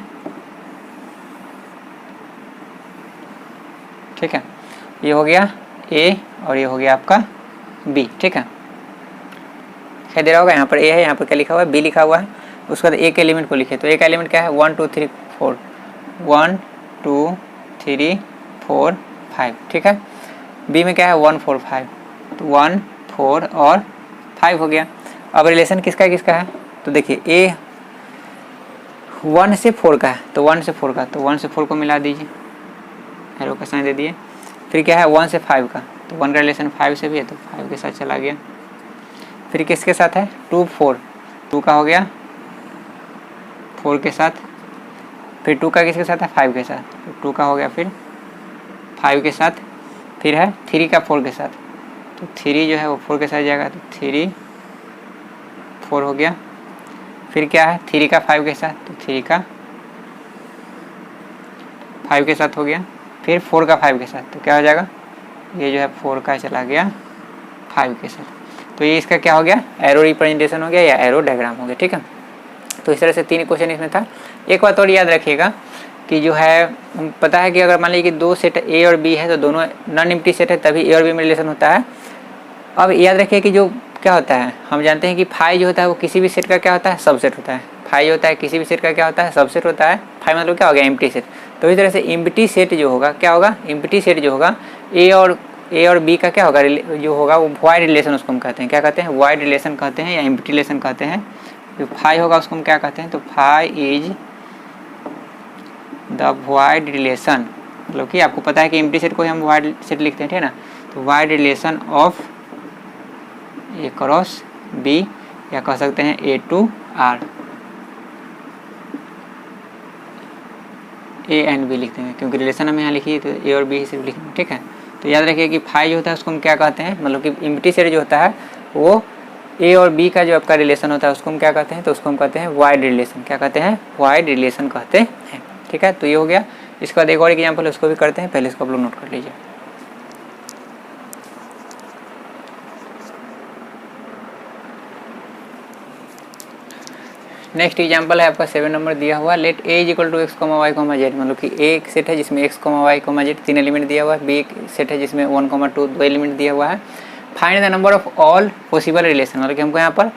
ठीक है, ये हो गया ए और ये हो गया आपका बी, ठीक है, दिखाई दे रहा होगा। यहाँ पर ए है, यहाँ पर क्या लिखा हुआ है बी लिखा हुआ है। उसके बाद एक एलिमेंट को लिखे, तो एक एलिमेंट क्या है 1 2 3 4 1 2 3 4 5, ठीक है। बी में क्या है 1 4 5, तो 1 4 और 5 हो गया। अब रिलेशन किसका किसका है, तो देखिए ए 1 से 4 का है, तो 1 से 4 का, तो 1 से 4 को मिला दीजिए, एरो का साइन दे दिए। फिर क्या है 1 से 5 का, तो 1 का रिलेशन 5 से भी है, तो 5 के साथ चला गया। फिर किसके साथ है 2 4, 2 का हो गया 4 के साथ, फिर 2 का किसके साथ है 5 के साथ, तो 2 का हो गया फिर 5 के साथ। फिर है 3 का 4 के साथ, तो 3 जो है वो 4 के साथ जाएगा, तो 3 4 हो गया। फिर क्या है 3 का 5 के साथ, तो 3 का 5 के साथ हो गया। फिर 4 का 5 के साथ, तो क्या हो जाएगा ये जो है 4 का चला गया 5 के साथ। तो ये इसका क्या हो गया, एरो रिप्रेजेंटेशन हो गया या एरो डायग्राम हो गया, ठीक है। तो इस तरह से 3 क्वेश्चन इसमें था। एक बात और याद रखिएगा कि जो है पता है कि अगर मान लीजिए कि 2 सेट ए और बी है तो दोनों नॉन एम्प्टी सेट है, तभी ए और बी में रिलेशन होता है। अब याद रखिए कि जो क्या होता है, हम जानते हैं कि फाई जो होता है वो किसी भी सेट का क्या होता है, सबसेट होता है। फाई होता है किसी भी सेट का क्या होता है, सबसेट होता है। फाई मतलब क्या हो गया, एम्प्टी सेट। तो इस तरह से एम्प्टी सेट जो होगा क्या होगा, एम्प्टी सेट जो होगा ए और बी का क्या होगा, जो होगा वो वाइड रिलेशन उसको हम कहते हैं, क्या कहते हैं, वाइड रिलेशन कहते हैं या एम्प्टी रिलेशन कहते हैं। जो फाई होगा उसको हम क्या कहते हैं, तो phi is the void relation, मतलब कि आपको पता है कि एम्प्टी सेट को हम वाइड सेट लिखते हैं, ठीक है ना। तो wide relation of A cross B, या कह सकते हैं A to R, A and B लिखते हैं क्योंकि रिलेशन हम यहाँ लिखिए तो ए और बी से लिखेंगे, ठीक है। तो याद रखिए कि फाई जो होता है उसको हम क्या कहते हैं, मतलब कि एम्प्टी सेट जो होता है वो ए और बी का जो आपका रिलेशन होता है उसको हम क्या कहते हैं, तो उसको हम कहते हैं वाइड रिलेशन, क्या कहते हैं, वाइड रिलेशन कहते हैं, ठीक है। तो ये हो गया। इसके बाद एक और एग्जाम्पल उसको भी करते हैं, पहले इसको आप लोग नोट कर लीजिए। नेक्स्ट एग्जाम्पल है आपका 7 नंबर दिया हुआ, let A is equal to x comma y comma z, मतलब कि ए एक सेट है जिसमें x comma y comma z 3 element दिया हुआ है, बी एक सेट है जिसमें 1 कॉमा 2 2 एलिमेंट दिया हुआ है। Find the number of all possible relation, मतलब कि हमको यहाँ पर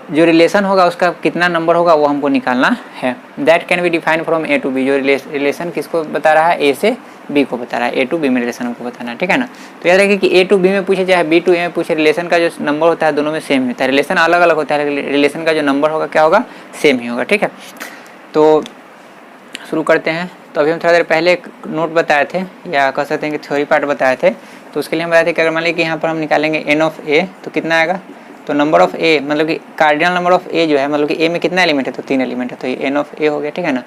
जो रिलेशन होगा उसका कितना नंबर होगा वो हमको निकालना है। That can be define from A to B, जो रिलेशन किसको बता रहा है, ए से बी को बता रहा है, ए टू बी में रिलेशन हमको बताना है, ठीक है ना। तो याद रखिए कि ए टू बी में पूछे चाहे बी टू ए में पूछे, रिलेशन का जो नंबर होता है दोनों में सेम होता है। रिलेशन अलग अलग होता है लेकिन रिलेशन का जो नंबर होगा क्या होगा, सेम ही होगा, ठीक है। तो शुरू करते हैं। तो अभी हम थोड़ा देर पहले एक नोट बताए थे या कह सकते हैं कि थ्योरी पार्ट बताए थे। तो उसके लिए हम बताए थे कि अगर मान लीजिए कि यहाँ पर हम निकालेंगे एन ऑफ ए तो कितना आएगा, तो नंबर ऑफ ए मतलब कि कार्डिनल नंबर ऑफ ए जो है, मतलब कि ए में कितना एलिमेंट है, तो 3 एलिमेंट है, तो ये एन ऑफ ए हो गया, ठीक है ना।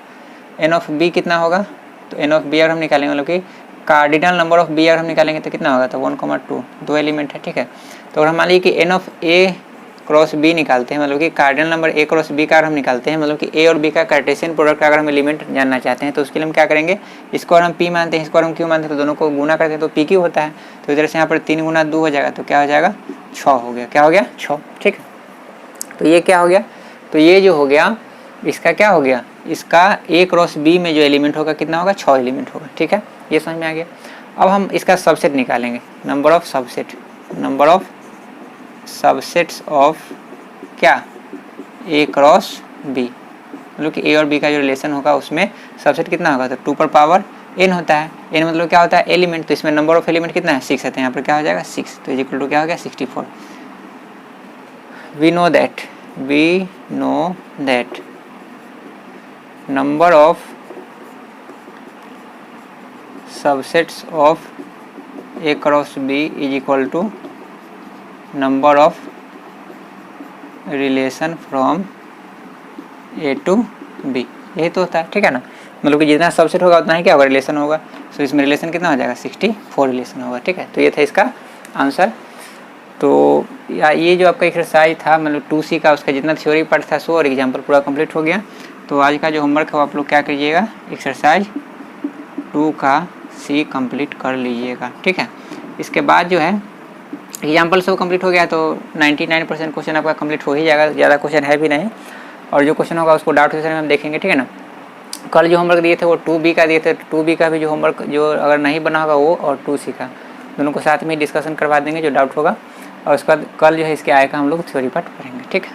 एन ऑफ बी कितना होगा, तो एन ऑफ बी अगर हम निकालेंगे, मतलब कि कार्डिनल नंबर ऑफ बी अगर हम निकालेंगे तो कितना होगा, तो 1,2 2 एलिमेंट है, ठीक है। तो अगर हम मान लीजिए कि n of A cross B निकालते हैं, मतलब कि cardinal number A cross B का अगर हम निकालते हैं, मतलब कि ए और बी का कार्टेशियन प्रोडक्ट का अगर हम एलिमेंट जानना चाहते हैं तो उसके लिए हम क्या करेंगे, इसको अगर हम पी मानते हैं, इसको अगर हम क्यू मानते हैं, तो दोनों को गुना करते हैं तो पी क्यू होता है। तो इधर से यहाँ पर 3 गुना 2 हो जाएगा, तो क्या हो जाएगा, 6 हो गया, क्या हो गया, 6, ठीक है। तो ये क्या हो गया, तो ये जो हो गया इसका क्या हो गया, इसका ए क्रॉस बी में जो एलिमेंट होगा कितना होगा, 6 एलिमेंट होगा, ठीक है। ये समझ में आ गया। अब हम इसका सबसेट निकालेंगे, number of subset, number of subsets of क्या, ए क्रॉस बी, मतलब कि ए और बी का जो रिलेशन होगा उसमें सबसेट कितना होगा, तो 2 पर पावर n होता है। n मतलब क्या होता है, एलिमेंट, तो इसमें नंबर ऑफ एलिमेंट कितना है, 6 है, तो यहाँ पर क्या हो जाएगा 6, तो इक्वल टू क्या हो गया 64। we know that number of subsets of A cross B is equal to number of relation from A to B, यही तो होता है, ठीक है ना। मतलब कि जितना सबसेट होगा उतना ही क्या होगा, रिलेशन होगा। तो इसमें रिलेशन कितना हो जाएगा, 64 रिलेशन होगा, ठीक है। तो ये था इसका आंसर। तो ये जो आपका एक्सरसाइज था मतलब 2C का, उसका जितना थ्योरी पार्ट था सो और एग्जाम्पल पूरा कंप्लीट हो गया। तो आज का जो होमवर्क है वो आप लोग क्या करिएगा, एक्सरसाइज 2 का C कंप्लीट कर लीजिएगा, ठीक है। इसके बाद जो है एग्जाम्पल सब कंप्लीट हो गया तो 99% क्वेश्चन आपका कंप्लीट हो ही जाएगा, ज़्यादा क्वेश्चन है भी नहीं। और जो क्वेश्चन होगा उसको डाउट सेशन में हम देखेंगे, ठीक है ना। कल जो होमवर्क दिए थे वो 2B का दिए थे, 2B का भी जो होमवर्क जो अगर नहीं बना होगा वो और 2C का दोनों को साथ में डिस्कशन करवा देंगे जो डाउट होगा। और उसके बाद कल जो है इसके आए का हम लोग थ्योरी पार्ट पढ़ेंगे, ठीक है।